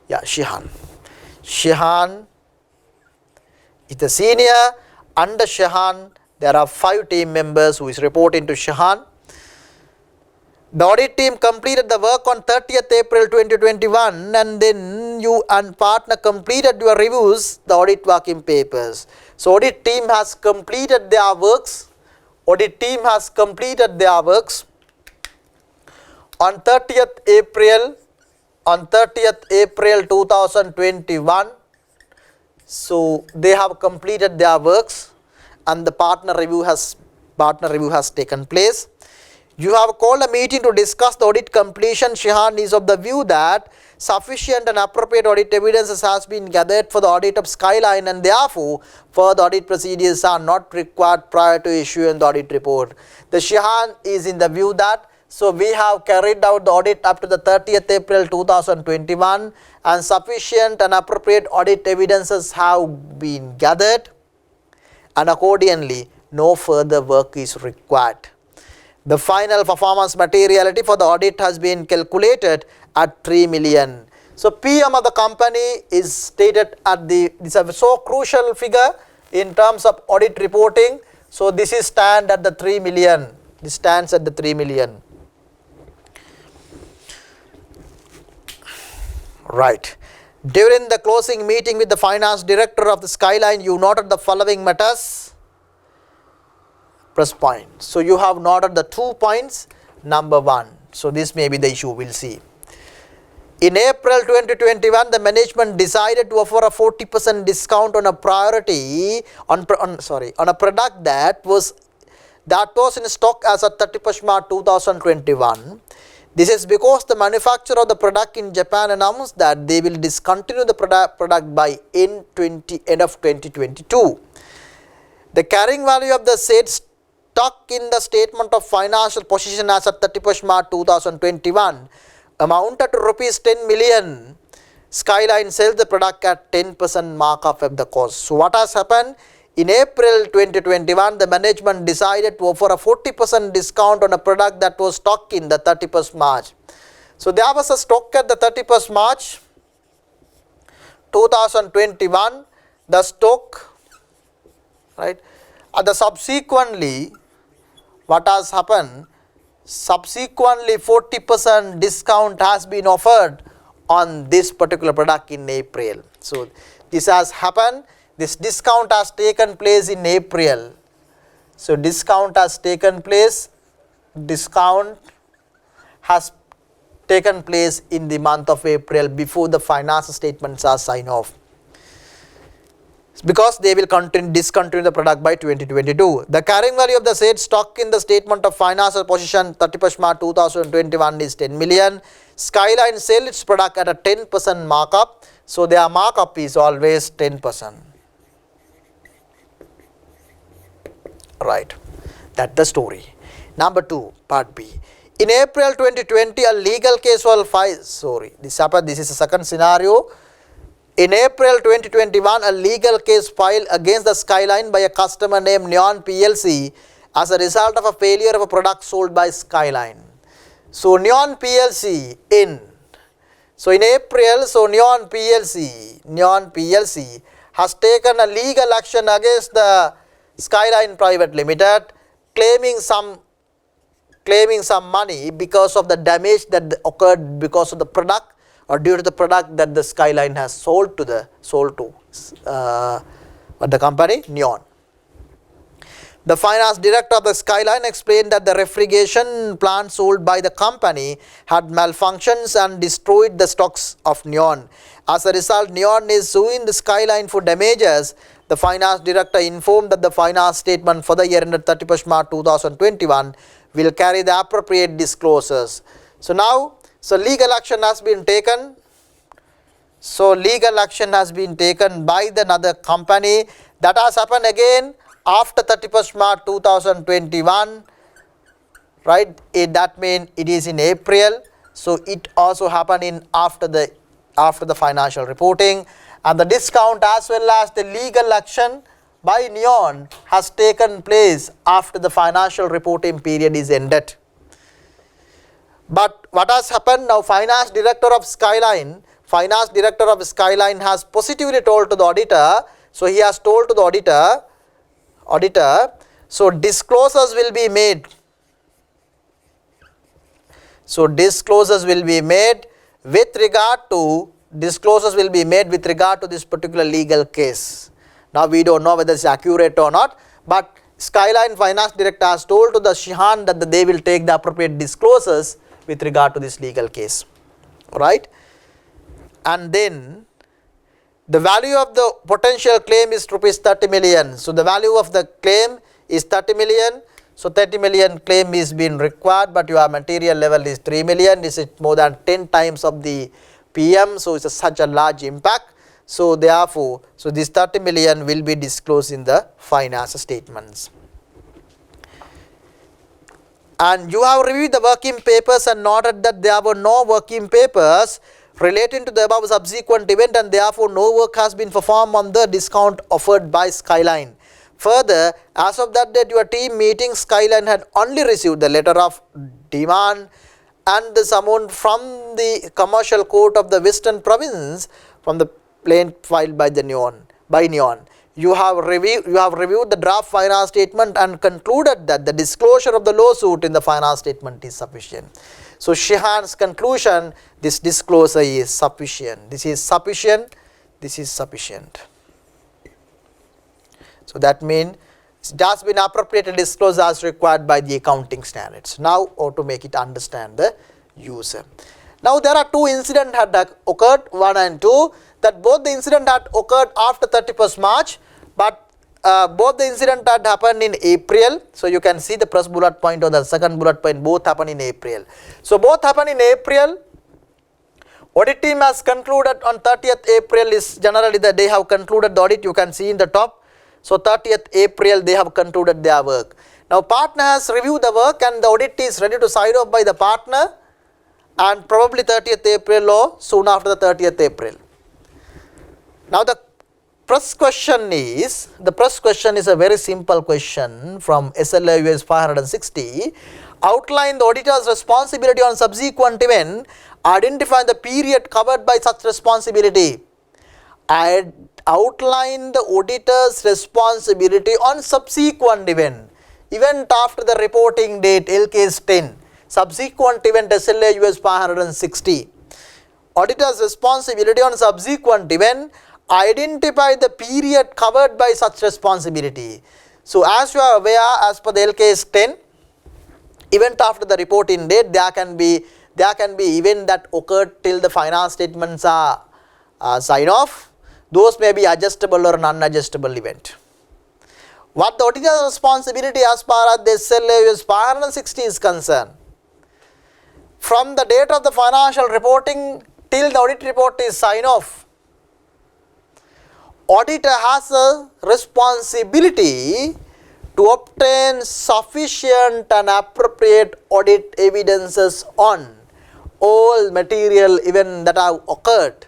Yeah, Shihan. Shihan is the senior. Under Shihan, there are 5 team members who is reporting to Shihan. The audit team completed the work on 30th April 2021, and then you and partner completed your reviews, the audit working papers. So audit team has completed their works. Audit team has completed their works on 30th April 2021. So they have completed their works and the partner review has taken place. You have called a meeting to discuss the audit completion. Shihan is of the view that sufficient and appropriate audit evidences has been gathered for the audit of Skyline, and therefore further audit procedures are not required prior to issuing the audit report. The Shihan is in the view that we have carried out the audit up to the 30th April 2021 and sufficient and appropriate audit evidences have been gathered, and accordingly no further work is required. The final performance materiality for the audit has been calculated at 3 million. So PM of the company is stated at this is a so crucial figure in terms of audit reporting. So this is stand at the 3 million. This stands at the 3 million. Right. During the closing meeting with the finance director of the Skyline, you noted the following matters. Press point. So you have noted the 2 points. Number 1. So this may be the issue, we'll see. In April 2021, the management decided to offer a 40% discount on a on a product that was in stock as of 31st March 2021. This is because the manufacturer of the product in Japan announced that they will discontinue the product by end of 2022. The carrying value of the said stock in the statement of financial position as of 31st March 2021 amounted to rupees 10 million. Skyline sells the product at 10% markup of the cost. So what has happened? In April 2021, the management decided to offer a 40% discount on a product that was stock in the 31st March. So there was a stock at the 31st March 2021, the stock, right? Subsequently, what has happened? Subsequently, 40% discount has been offered on this particular product in April. So this has happened. This discount has taken place in April. So discount has taken place. Discount has taken place in the month of April before the financial statements are signed off, because they will discontinue the product by 2022. The carrying value of the said stock in the statement of financial position 31st March 2021 is 10 million. Skyline sells its product at a 10% markup. So their markup is always 10%. Right. That's the story. Number 2, part B. In April 2020, a legal case was filed. This is the second scenario. In April 2021, a legal case filed against the Skyline by a customer named Neon PLC as a result of a failure of a product sold by Skyline. So Neon PLC in April, Neon PLC has taken a legal action against the Skyline Private Limited, claiming some money because of the damage that occurred because of the product or due to the product that the Skyline has sold to the company Neon. The finance director of the Skyline explained that the refrigeration plant sold by the company had malfunctions and destroyed the stocks of Neon. As a result, Neon is suing the Skyline for damages. The finance director informed that the finance statement for the year ended 31st March 2021 will carry the appropriate disclosures. So now, legal action has been taken. Legal action has been taken by another company. That has happened again after 31st March 2021, right? That means it is in April. So it also happened after the financial reporting, and the discount as well as the legal action by Neon has taken place after the financial reporting period is ended. But what has happened now? Finance director of Skyline has positively told to the auditor. So he has told to the auditor, so disclosures will be made. So disclosures will be made with regard to this particular legal case. Now we don't know whether it's accurate or not, but Skyline finance director has told to the Shihan that they will take the appropriate disclosures with regard to this legal case, right? And then the value of the potential claim is rupees 30 million. So the value of the claim is 30 million. So 30 million claim is being required, but your material level is 3 million. This is more than 10 times of the PM, so it's such a large impact. So therefore, this 30 million will be disclosed in the finance statements. And you have reviewed the working papers and noted that there were no working papers relating to the above subsequent event, and therefore no work has been performed on the discount offered by Skyline. Further, as of that date, your team meeting, Skyline had only received the letter of demand and the summons from the Commercial Court of the Western Province from the plaint filed by Neon. You have reviewed the draft finance statement and concluded that the disclosure of the lawsuit in the finance statement is sufficient. So Shihan's conclusion, this disclosure is sufficient. This is sufficient. This is sufficient. So that means it has been appropriately disclosed as required by the accounting standards. Now, how to make it understand the user. Now there are two incidents that occurred, 1 and 2, that both the incident had occurred after 31st March, but both the incident had happened in April. So you can see the first bullet point or the second bullet point, both happened in April. So both happened in April. Audit team has concluded on 30th April is generally the day have concluded the audit, you can see in the top. So 30th April they have concluded their work. Now partner has reviewed the work and the audit is ready to sign off by the partner, and probably 30th April or soon after the 30th April. Now the first question is a very simple question from SLA US 560. Outline the auditor's responsibility on subsequent event. Identify the period covered by such responsibility. Outline the auditor's responsibility on subsequent event after the reporting date, LKS 10. Subsequent event, SLA US 560. Auditor's responsibility on subsequent event. Identify the period covered by such responsibility. So as you are aware, as per the LKS 10, event after the reporting date, there can be event that occurred till the finance statements are signed off. Those may be adjustable or non-adjustable event. What the auditor's responsibility as far as the SLA US 560 is concerned, from the date of the financial reporting till the audit report is signed off, auditor has a responsibility to obtain sufficient and appropriate audit evidences on all material events that have occurred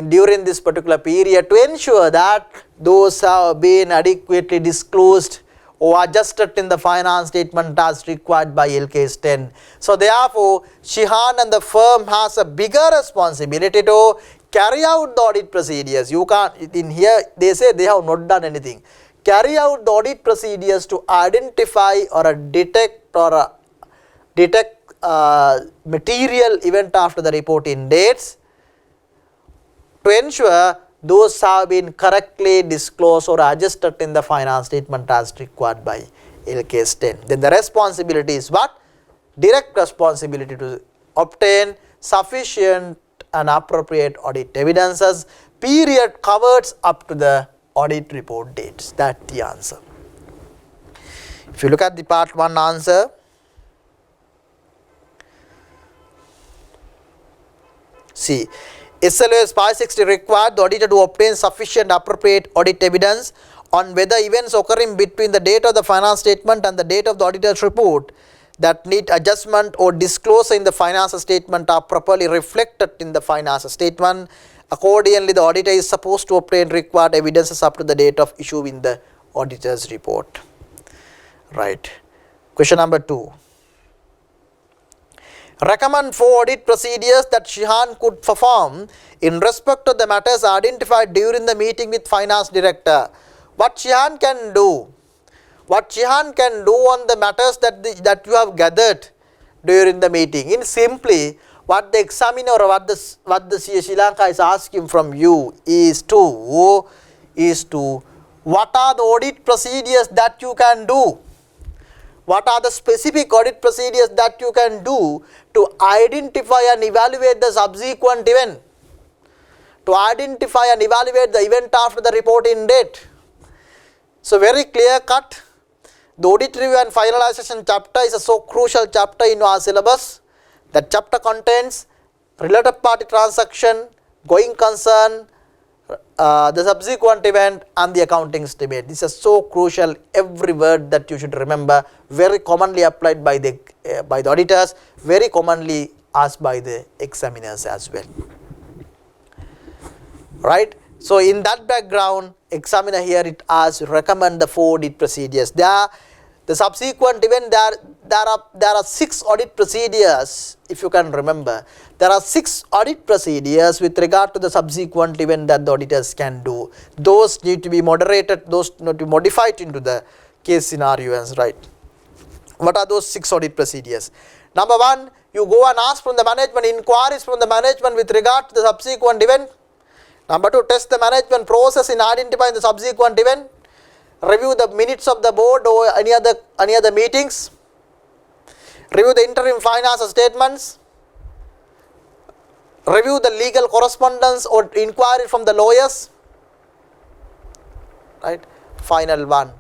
during this particular period to ensure that those have been adequately disclosed or adjusted in the finance statement as required by LKS 10. So therefore, Shihan and the firm has a bigger responsibility to carry out the audit procedures. You can't, in here they say they have not done anything. Carry out the audit procedures to identify or detect material event after the reporting dates to ensure those have been correctly disclosed or adjusted in the finance statement as required by LKS 10. Then the responsibility is what? Direct responsibility to obtain sufficient and appropriate audit evidences, period covered up to the audit report dates. That's the answer. If you look at the part 1 answer, see, SLOS 560 required the auditor to obtain sufficient appropriate audit evidence on whether events occurring between the date of the finance statement and the date of the auditor's report that need adjustment or disclosure in the financial statement are properly reflected in the financial statement. Accordingly, the auditor is supposed to obtain required evidences up to the date of issuing the auditor's report. Right. Question number 2. Recommend 4 audit procedures that Shihan could perform in respect to the matters identified during the meeting with finance director. What Shihan can do? What Shihan can do on the matters that you have gathered during the meeting? In simply, what the examiner or what the Sri Lanka is asking from you is to what are the audit procedures that you can do? What are the specific audit procedures that you can do to identify and evaluate the subsequent event? To identify and evaluate the event after the reporting date. So very clear cut. The audit review and finalization chapter is a so crucial chapter in our syllabus. That chapter contains related party transaction, going concern, the subsequent event and the accounting estimate. This is so crucial, every word that you should remember, very commonly applied by the auditors, very commonly asked by the examiners as well. Right? So in that background, examiner here it asks recommend the 4 audit procedures. The subsequent event, there are 6 audit procedures, if you can remember. There are 6 audit procedures with regard to the subsequent event that the auditors can do. Those need to be moderated, those need to be modified into the case scenarios, right? What are those 6 audit procedures? Number 1, you go and ask from the management, inquiries from the management with regard to the subsequent event. Number 2, test the management process in identifying the subsequent event. Review the minutes of the board or any other meetings. Review the interim finance statements. Review the legal correspondence or inquiry from the lawyers. Right? Final one,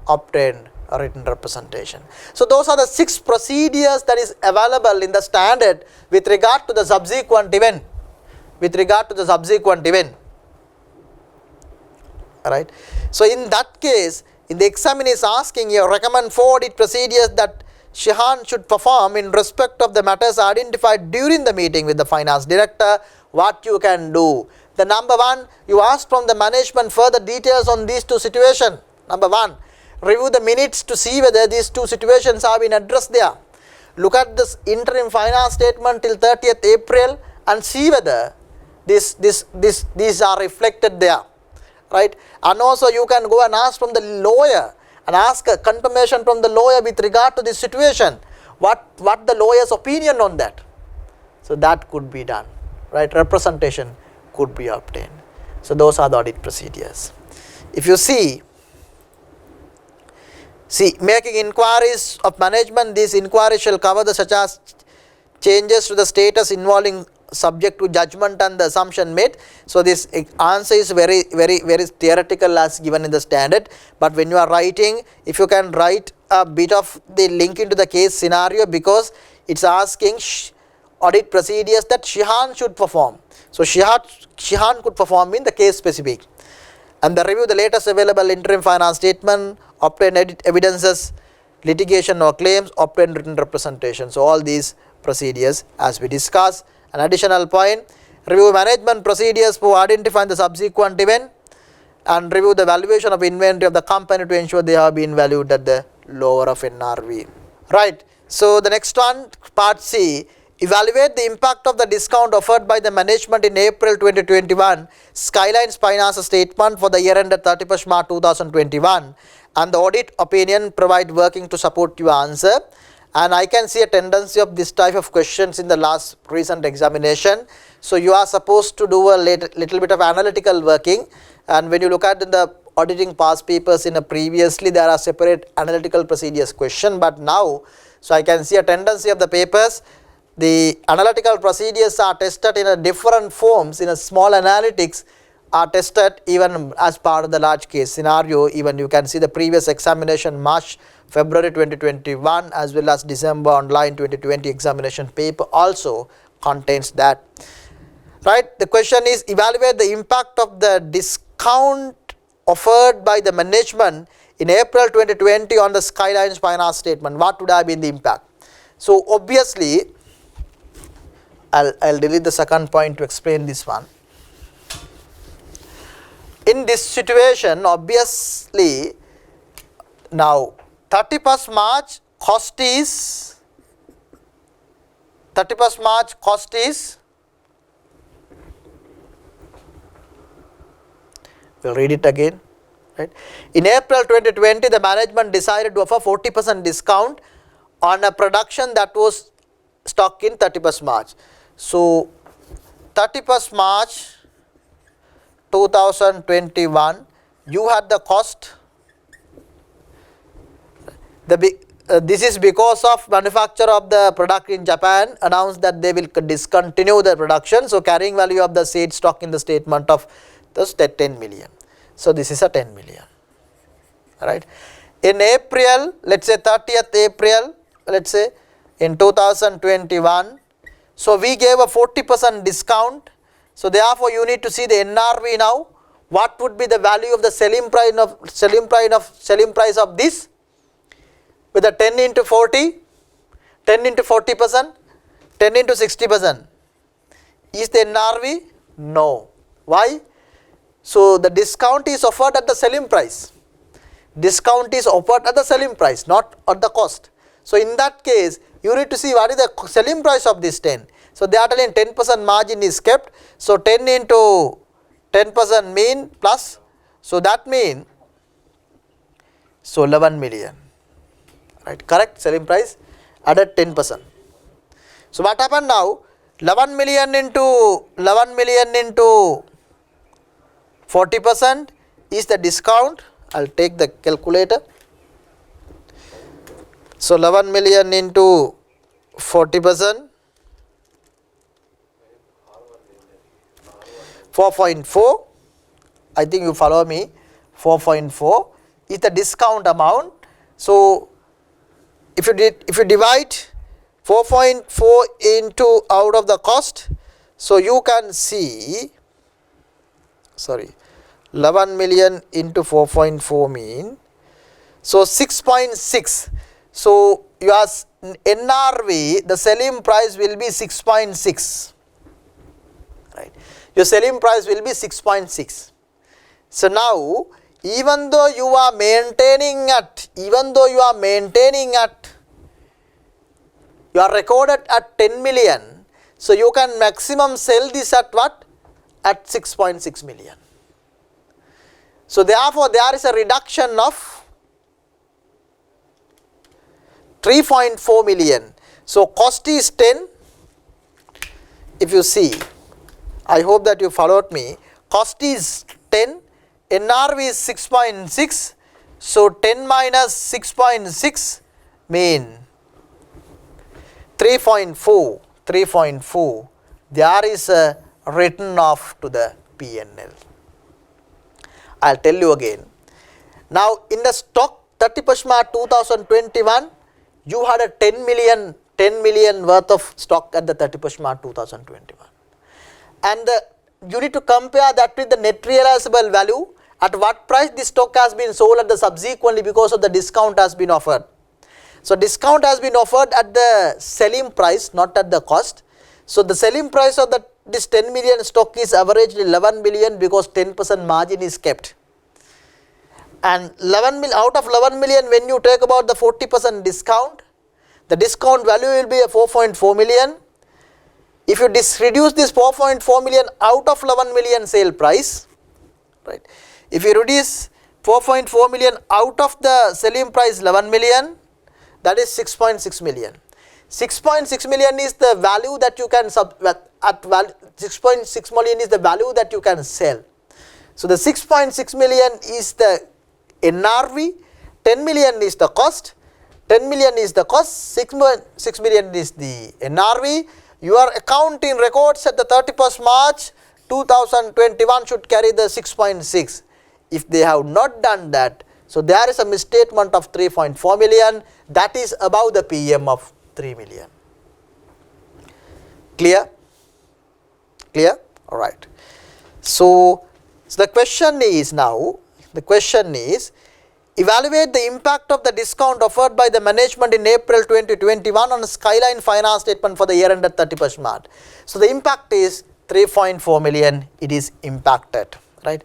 obtain a written representation. So those are the 6 procedures that is available in the standard with regard to the subsequent event. Right? So in that case, in the examiner is asking you recommend 4 audit procedures that Shihan should perform in respect of the matters identified during the meeting with the finance director. What you can do? The number 1, you ask from the management further details on these 2 situations. Number 1, review the minutes to see whether these 2 situations have been addressed there. Look at this interim finance statement till 30th April and see whether these are reflected there. Right? And also you can go and ask from the lawyer and ask a confirmation from the lawyer with regard to this situation. What the lawyer's opinion on that. So that could be done. Right? Representation could be obtained. So those are the audit procedures. If you see making inquiries of management, these inquiries shall cover the such as changes to the status involving subject to judgment and the assumption made. So this answer is very theoretical as given in the standard, but when you are writing, if you can write a bit of the link into the case scenario, because it's asking audit procedures that Shihan should perform. So Shihan could perform in the case specific. And the review the latest available interim finance statement, obtain evidences, litigation or claims, obtain written representation. So all these procedures as we discussed. An additional point, review management procedures for identifying the subsequent event and review the valuation of inventory of the company to ensure they have been valued at the lower of NRV. Right. So the next one, part C, evaluate the impact of the discount offered by the management in April 2021 Skyline's finance statement for the year ended 31st March 2021 and the audit opinion provide working to support your answer. And I can see a tendency of this type of questions in the last recent examination. So you are supposed to do a little bit of analytical working, and when you look at the auditing past papers in a previously, there are separate analytical procedures question, but now, so I can see a tendency of the papers, the analytical procedures are tested in a different forms, in a small analytics are tested even as part of the large case scenario. Even you can see the previous examination March, February 2021 as well as December online 2020 examination paper also contains that. Right? The question is evaluate the impact of the discount offered by the management in April 2020 on the Skyline's finance statement. What would have been the impact? So obviously, I'll delete the second point to explain this one. In this situation, obviously, now 31st March cost is we'll read it again. Right? In April 2020, the management decided to offer 40% discount on a production that was stock in 31st March. So 31st March 2021, you had the cost. This is because of manufacturer of the product in Japan announced that they will discontinue the production. So carrying value of the said stock in the statement of thus 10 million. So this is a 10 million. Right. in April, let's say 30th April, let's say in 2021, so we gave a 40% discount. So therefore you need to see the NRV now. What would be the value of the selling price of this with a 10 into 40, 10 into 40%, 10 into 60%. Is the NRV? No. Why? So the discount is offered at the selling price. Discount is offered at the selling price, not at the cost. So in that case, you need to see what is the selling price of this 10. So they are telling 10% margin is kept. So 10 into 10% mean plus. So that means, so 11 million. Right, correct, selling price added 10%. So what happened now? 11 million into 40% is the discount. I'll take the calculator. So 11 million into 40%, 4.4. I think you follow me. 4.4 is the discount amount. So if you divide 4.4 into out of the cost, so you can see, 11 million into 4.4 mean, so 6.6. So your NRV, the selling price will be 6.6. Right. Your selling price will be 6.6. So now, even though you are maintaining at, you are recorded at 10 million, so you can maximum sell this at what? At 6.6 million. So therefore, there is a reduction of 3.4 million. So cost is 10. If you see, I hope that you followed me. Cost is 10, NRV is 6.6. So 10 minus 6.6 mean 3.4. There is a written off to the P&L. I'll tell you again. Now in the stock 31st March 2021, you had a 10 million worth of stock at the 31st March 2021. And you need to compare that with the net realizable value, at what price this stock has been sold at the subsequently because of the discount has been offered. So discount has been offered at the selling price, not at the cost. So the selling price of this 10 million stock is averaged 11 million because 10% margin is kept. And out of 11 million, when you take about the 40% discount, the discount value will be a 4.4 million. If you reduce this 4.4 million out of 11 million sale price, right? If you reduce 4.4 million out of the selling price 11 million, that is 6.6 million. 6.6 million is the value that you can 6.6 million is the value that you can sell. So the 6.6 million is the NRV, 10 million is the cost, 10 million is the cost, 6 million is the NRV. Your accounting records at the 31st March 2021 should carry the 6.6. If they have not done that, so there is a misstatement of 3.4 million, that is above the PM of 3 million. Clear? Alright. So the question is evaluate the impact of the discount offered by the management in April 2021 on the Skyline finance statement for the year ended 31st March. So the impact is 3.4 million, it is impacted, right?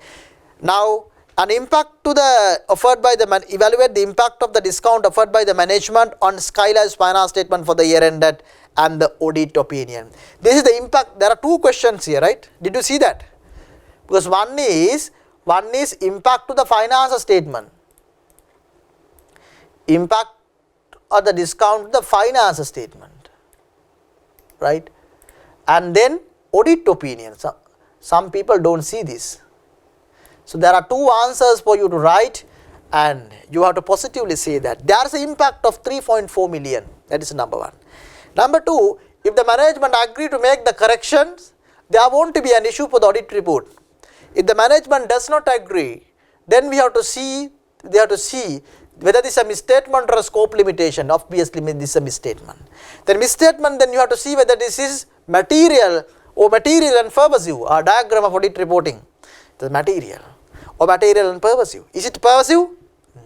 Now, an impact to the offered by the evaluate the impact of the discount offered by the management on Skyline's finance statement for the year ended and the audit opinion. This is the impact. There are two questions here, right? Did you see that? Because one is impact to the finance statement. Impact of the discount to the finance statement, right? And then audit opinion. Some people don't see this. So there are two answers for you to write, and you have to positively say that. There is an impact of 3.4 million. That is number one. Number two, if the management agree to make the corrections, there won't be an issue for the audit report. If the management does not agree, then they have to see whether this is a misstatement or a scope limitation. Obviously this is a misstatement. Then misstatement, then you have to see whether this is material or material and pervasive, a diagram of audit reporting. The material or material and pervasive. Is it pervasive?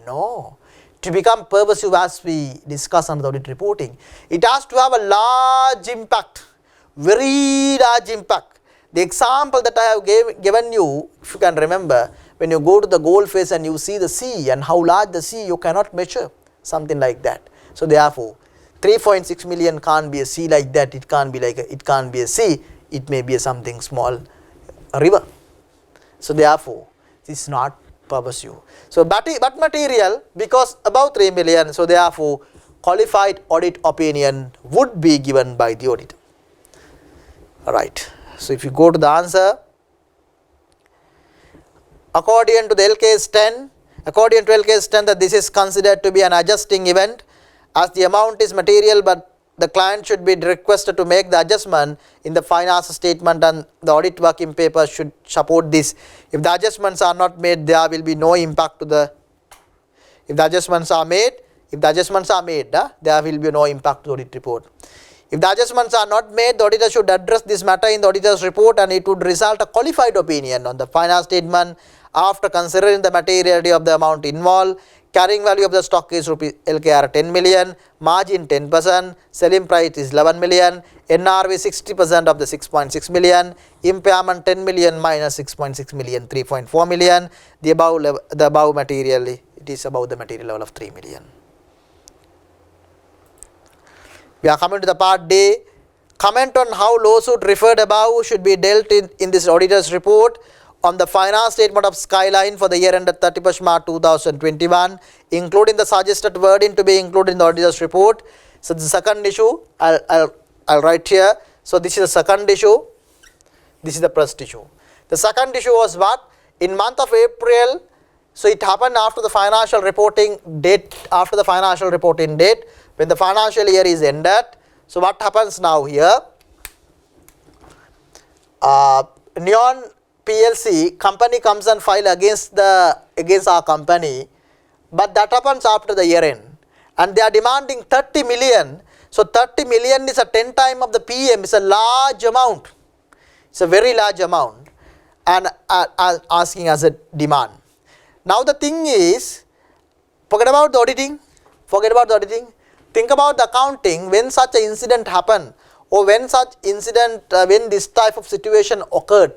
No. To become pervasive, as we discuss on the audit reporting, it has to have a large impact, very large impact. The example that I have given you, if you can remember, when you go to the goal face and you see the sea and how large the sea, you cannot measure, something like that. So therefore, 3.6 million can't be a sea like that. It can't be like it can't be a sea. It may be a something small, a river. So therefore, this is not pervasive. So but material, because above 3 million, so therefore qualified audit opinion would be given by the auditor. Alright. So if you go to the answer, according to the LKS 10, according to LKS 10, that this is considered to be an adjusting event, as the amount is material, but the client should be requested to make the adjustment in the finance statement, and the audit working paper should support this. If the adjustments are not made, there will be no impact to the, if the adjustments are made, there will be no impact to the audit report. If the adjustments are not made, the auditor should address this matter in the auditor's report, and it would result a qualified opinion on the finance statement after considering the materiality of the amount involved. Carrying value of the stock is LKR 10 million, margin 10%, selling price is 11 million, NRV 60% of the 6.6 million, impairment 10 million minus 6.6 million, 3.4 million. The above material, it is above the material level of 3 million. We are coming to the part D. Comment on how lawsuit referred above should be dealt in this auditor's report on the finance statement of Skyline for the year ended 31st March 2021, including the suggested wording to be included in the auditor's report. So the second issue, I'll write here. So this is the second issue. This is the first issue. The second issue was what? In month of April, so it happened after the financial reporting date, when the financial year is ended. So what happens now here? Neon PLC company comes and file against our company, but that happens after the year end, and they are demanding 30 million. So 30 million is a 10 times of the PM. It's a large amount. It's a very large amount, and asking as a demand. Now the thing is, forget about the auditing. Think about the accounting. When such an incident happened, or when this type of situation occurred,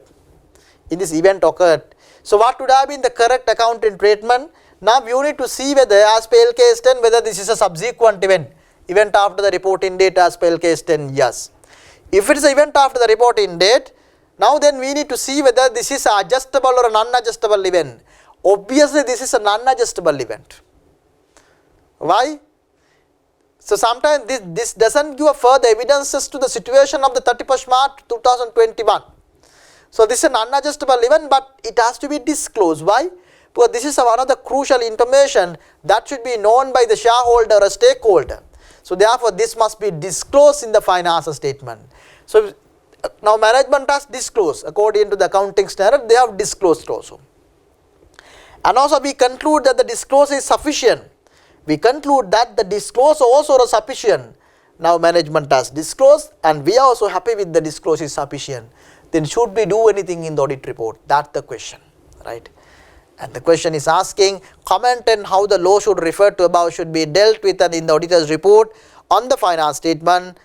in this event occurred. So what would have been the correct accounting treatment? Now you need to see whether, as per LKS 10, whether this is a subsequent event after the reporting date as per LKS 10, yes. If it is an event after the reporting date, now then we need to see whether this is an adjustable or an unadjustable event. Obviously this is an unadjustable event. Why? So sometimes this doesn't give further evidences to the situation of the 31st March 2021. So this is an unadjustable event, but it has to be disclosed. Why? Because this is one of the crucial information that should be known by the shareholder or stakeholder. So therefore this must be disclosed in the financial statement. So now management has disclosed according to the accounting standard, they have disclosed also. And also we conclude that the disclosure is sufficient. We conclude that the disclosure also is sufficient. Now management has disclosed, and we are also happy with the disclosure is sufficient. Then should we do anything in the audit report? That's the question, right? And the question is asking, comment on how the law should refer to above should be dealt with in the auditor's report on the finance statement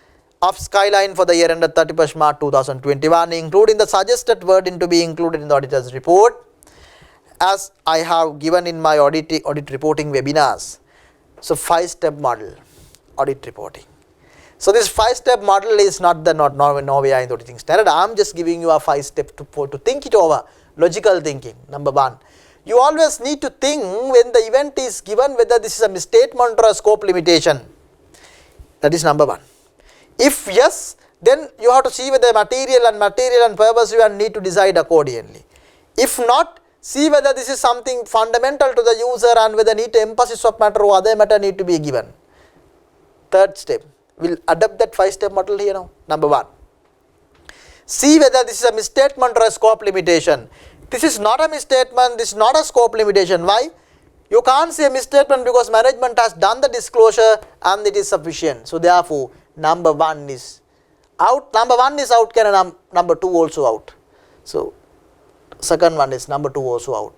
of Skyline for the year ended 31st March 2021, including the suggested wording to be included in the auditor's report, as I have given in my audit reporting webinars. So 5-step model, audit reporting. So this 5-step model is not nowhere in the auditing standard. I am just giving you a 5-step to think it over. Logical thinking, number one. You always need to think when the event is given whether this is a misstatement or a scope limitation. That is number one. If yes, then you have to see whether material and pervasive and need to decide accordingly. If not, see whether this is something fundamental to the user and whether need to emphasis of matter or other matter need to be given. Third step. We'll adopt that 5-step model here now. Number one, see whether this is a misstatement or a scope limitation. This is not a misstatement, this is not a scope limitation. Why? You can't say a misstatement because management has done the disclosure and it is sufficient. So therefore, number 1 is out. Number 1 is out, can number 2 also out. So second one is number 2 also out.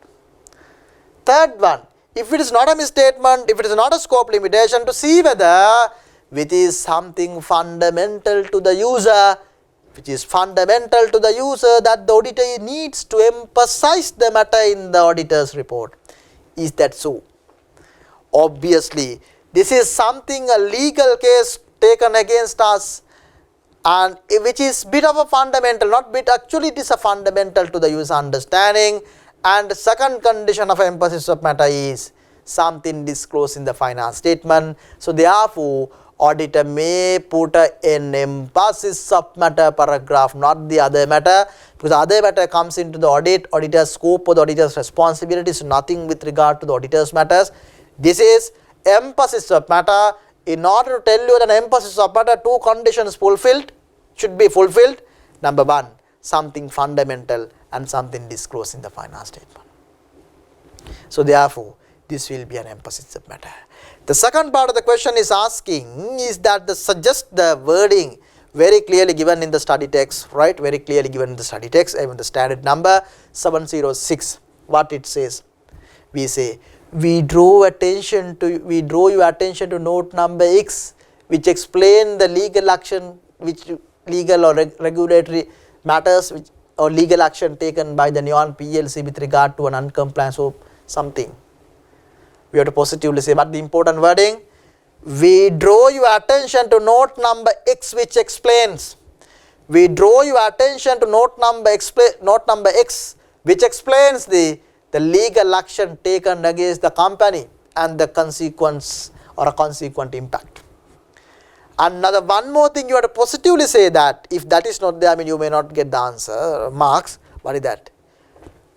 Third one, if it is not a misstatement, if it is not a scope limitation, to see whether which is something fundamental to the user, which is fundamental to the user that the auditor needs to emphasize the matter in the auditor's report. Is that so? Obviously, this is something, a legal case taken against us, and which is bit of a fundamental, not bit, actually it is a fundamental to the user understanding. And the second condition of emphasis of matter is something disclosed in the finance statement. So therefore, auditor may put an emphasis of matter paragraph, not the other matter, because the other matter comes into the auditor's scope or the auditor's responsibilities, nothing with regard to the auditor's matters. This is emphasis of matter. In order to tell you that emphasis of matter, 2 conditions should be fulfilled. Number 1, something fundamental, and something disclosed in the finance statement. So therefore, this will be an emphasis of matter. The second part of the question is asking is that suggest the wording very clearly given in the study text, right? Very clearly given in the study text, even the standard number 706. What it says? We say, we draw your attention to note number X, which explain the legal action, which legal or regulatory matters, which or legal action taken by the Neon PLC with regard to an uncompliance or something. We have to positively say, but the important wording, we draw your attention to note number X, which explains. We draw your attention to note number X, which explains the legal action taken against the company and the consequence or a consequent impact. Another one more thing, you have to positively say that. If that is not there, I mean, you may not get the answer marks. What is that?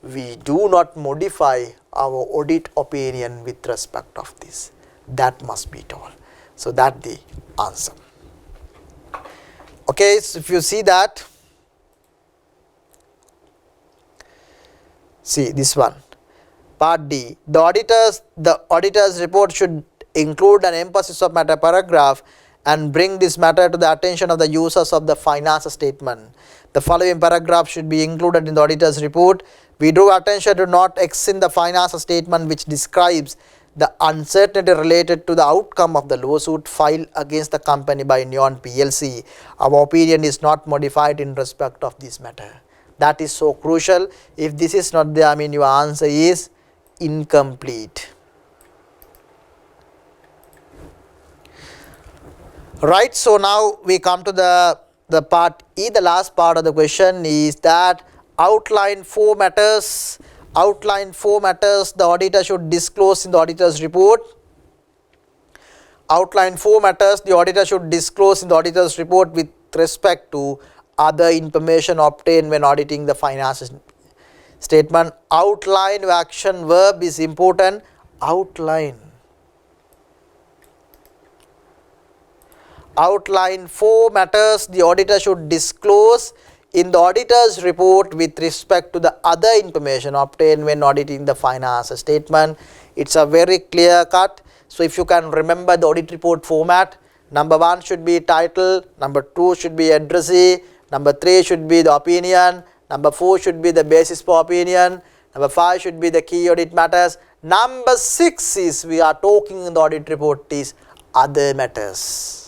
We do not modify our audit opinion with respect of this. That must be told. So that the answer. Okay, so if you see that, see this one. Part D. The auditor's report should include an emphasis of matter paragraph and bring this matter to the attention of the users of the finance statement. The following paragraph should be included in the auditor's report. We drew attention to note X in the finance statement, which describes the uncertainty related to the outcome of the lawsuit filed against the company by Neon PLC. Our opinion is not modified in respect of this matter. That is so crucial. If this is not there, I mean, your answer is incomplete. Right, so now we come to the part E. The last part of the question is that outline 4 matters. Outline 4 matters the auditor should disclose in the auditor's report. Outline 4 matters the auditor should disclose in the auditor's report with respect to other information obtained when auditing the finance statement. Outline action verb is important. Outline 4 matters the auditor should disclose in the auditor's report with respect to the other information obtained when auditing the finance statement. It's a very clear cut. So if you can remember the audit report format, number 1 should be title, number 2 should be addressee, number 3 should be the opinion, number 4 should be the basis for opinion, number 5 should be the key audit matters, number 6 is we are talking in the audit report is other matters.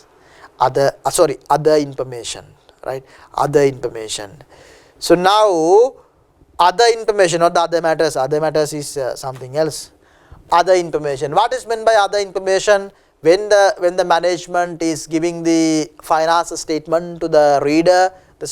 Other information, right? Other information. So now, other information, not the other matters. Other matters is something else. Other information. What is meant by other information? When the management is giving the finance statement to the reader, the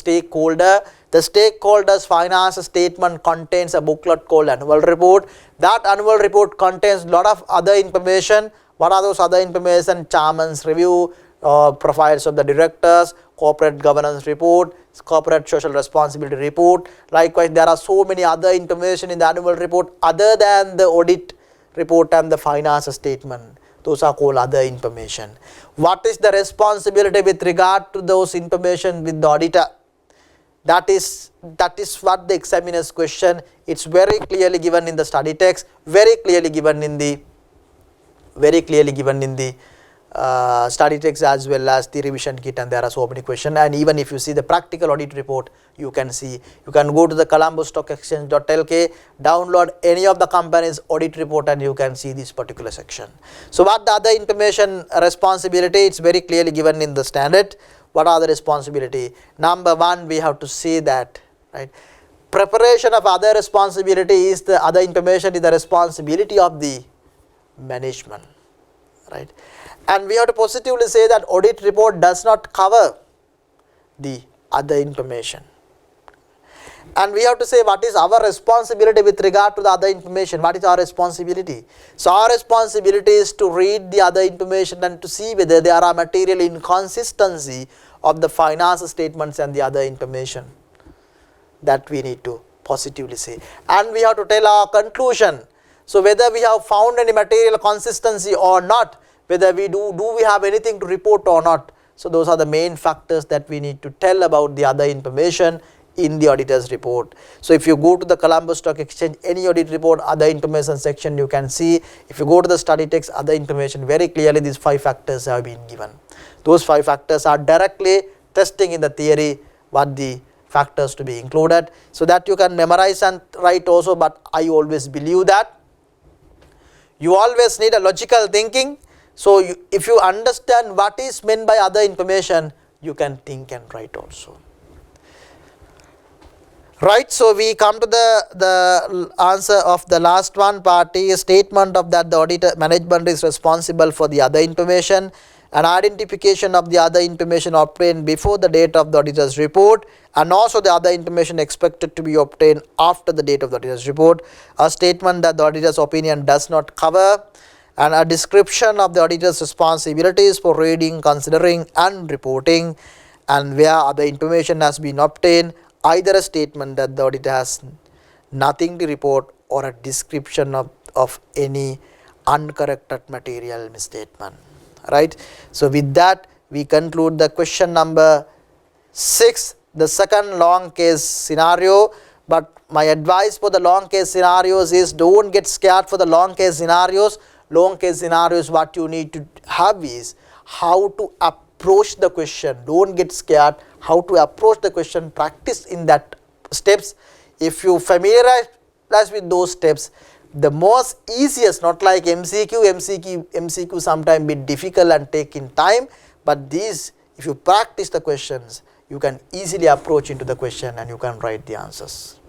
stakeholder's finance statement contains a booklet called annual report. That annual report contains a lot of other information. What are those other information? Chairman's review, profiles of the directors, corporate governance report, corporate social responsibility report. Likewise, there are so many other information in the annual report other than the audit report and the finance statement. Those are called other information. What is the responsibility with regard to those information with the auditor? That is what the examiner's question. It's very clearly given in the study text, very clearly given in the study text as well as the revision kit, and there are so many questions. And even if you see the practical audit report, you can go to the colombostockexchange.lk, download any of the company's audit report, and you can see this particular section. So what the other information responsibility, it's very clearly given in the standard. What are the responsibility? Number one, we have to see that, right, preparation of other responsibility is the other information is the responsibility of the management, right? And we have to positively say that audit report does not cover the other information. And we have to say what is our responsibility with regard to the other information. What is our responsibility? So our responsibility is to read the other information and to see whether there are material inconsistency of the finance statements and the other information. That we need to positively say. And we have to tell our conclusion. So whether we have found any material consistency or not, whether we do we have anything to report or not. So those are the main factors that we need to tell about the other information in the auditor's report. So if you go to the Colombo Stock Exchange, any audit report, other information section, you can see. If you go to the study text, other information, very clearly these 5 factors have been given. Those 5 factors are directly testing in the theory what the factors to be included, so that you can memorize and write also. But I always believe that you always need a logical thinking. So if you understand what is meant by other information, you can think and write also. Right, so we come to the answer of the last one, party statement of that the auditor management is responsible for the other information, and identification of the other information obtained before the date of the auditor's report, and also the other information expected to be obtained after the date of the auditor's report, a statement that the auditor's opinion does not cover, and a description of the auditor's responsibilities for reading, considering and reporting, and where other information has been obtained, either a statement that the auditor has nothing to report or a description of any uncorrected material misstatement. Right. So with that we conclude the question number 6, the second long case scenario. But my advice for the long case scenarios is don't get scared for the long case scenarios. Long case scenarios, what you need to have is how to approach the question. Don't get scared. How to approach the question, practice in that steps. If you familiarize with those steps, the most easiest, not like MCQ sometimes be difficult and take in time, but these, if you practice the questions, you can easily approach into the question and you can write the answers.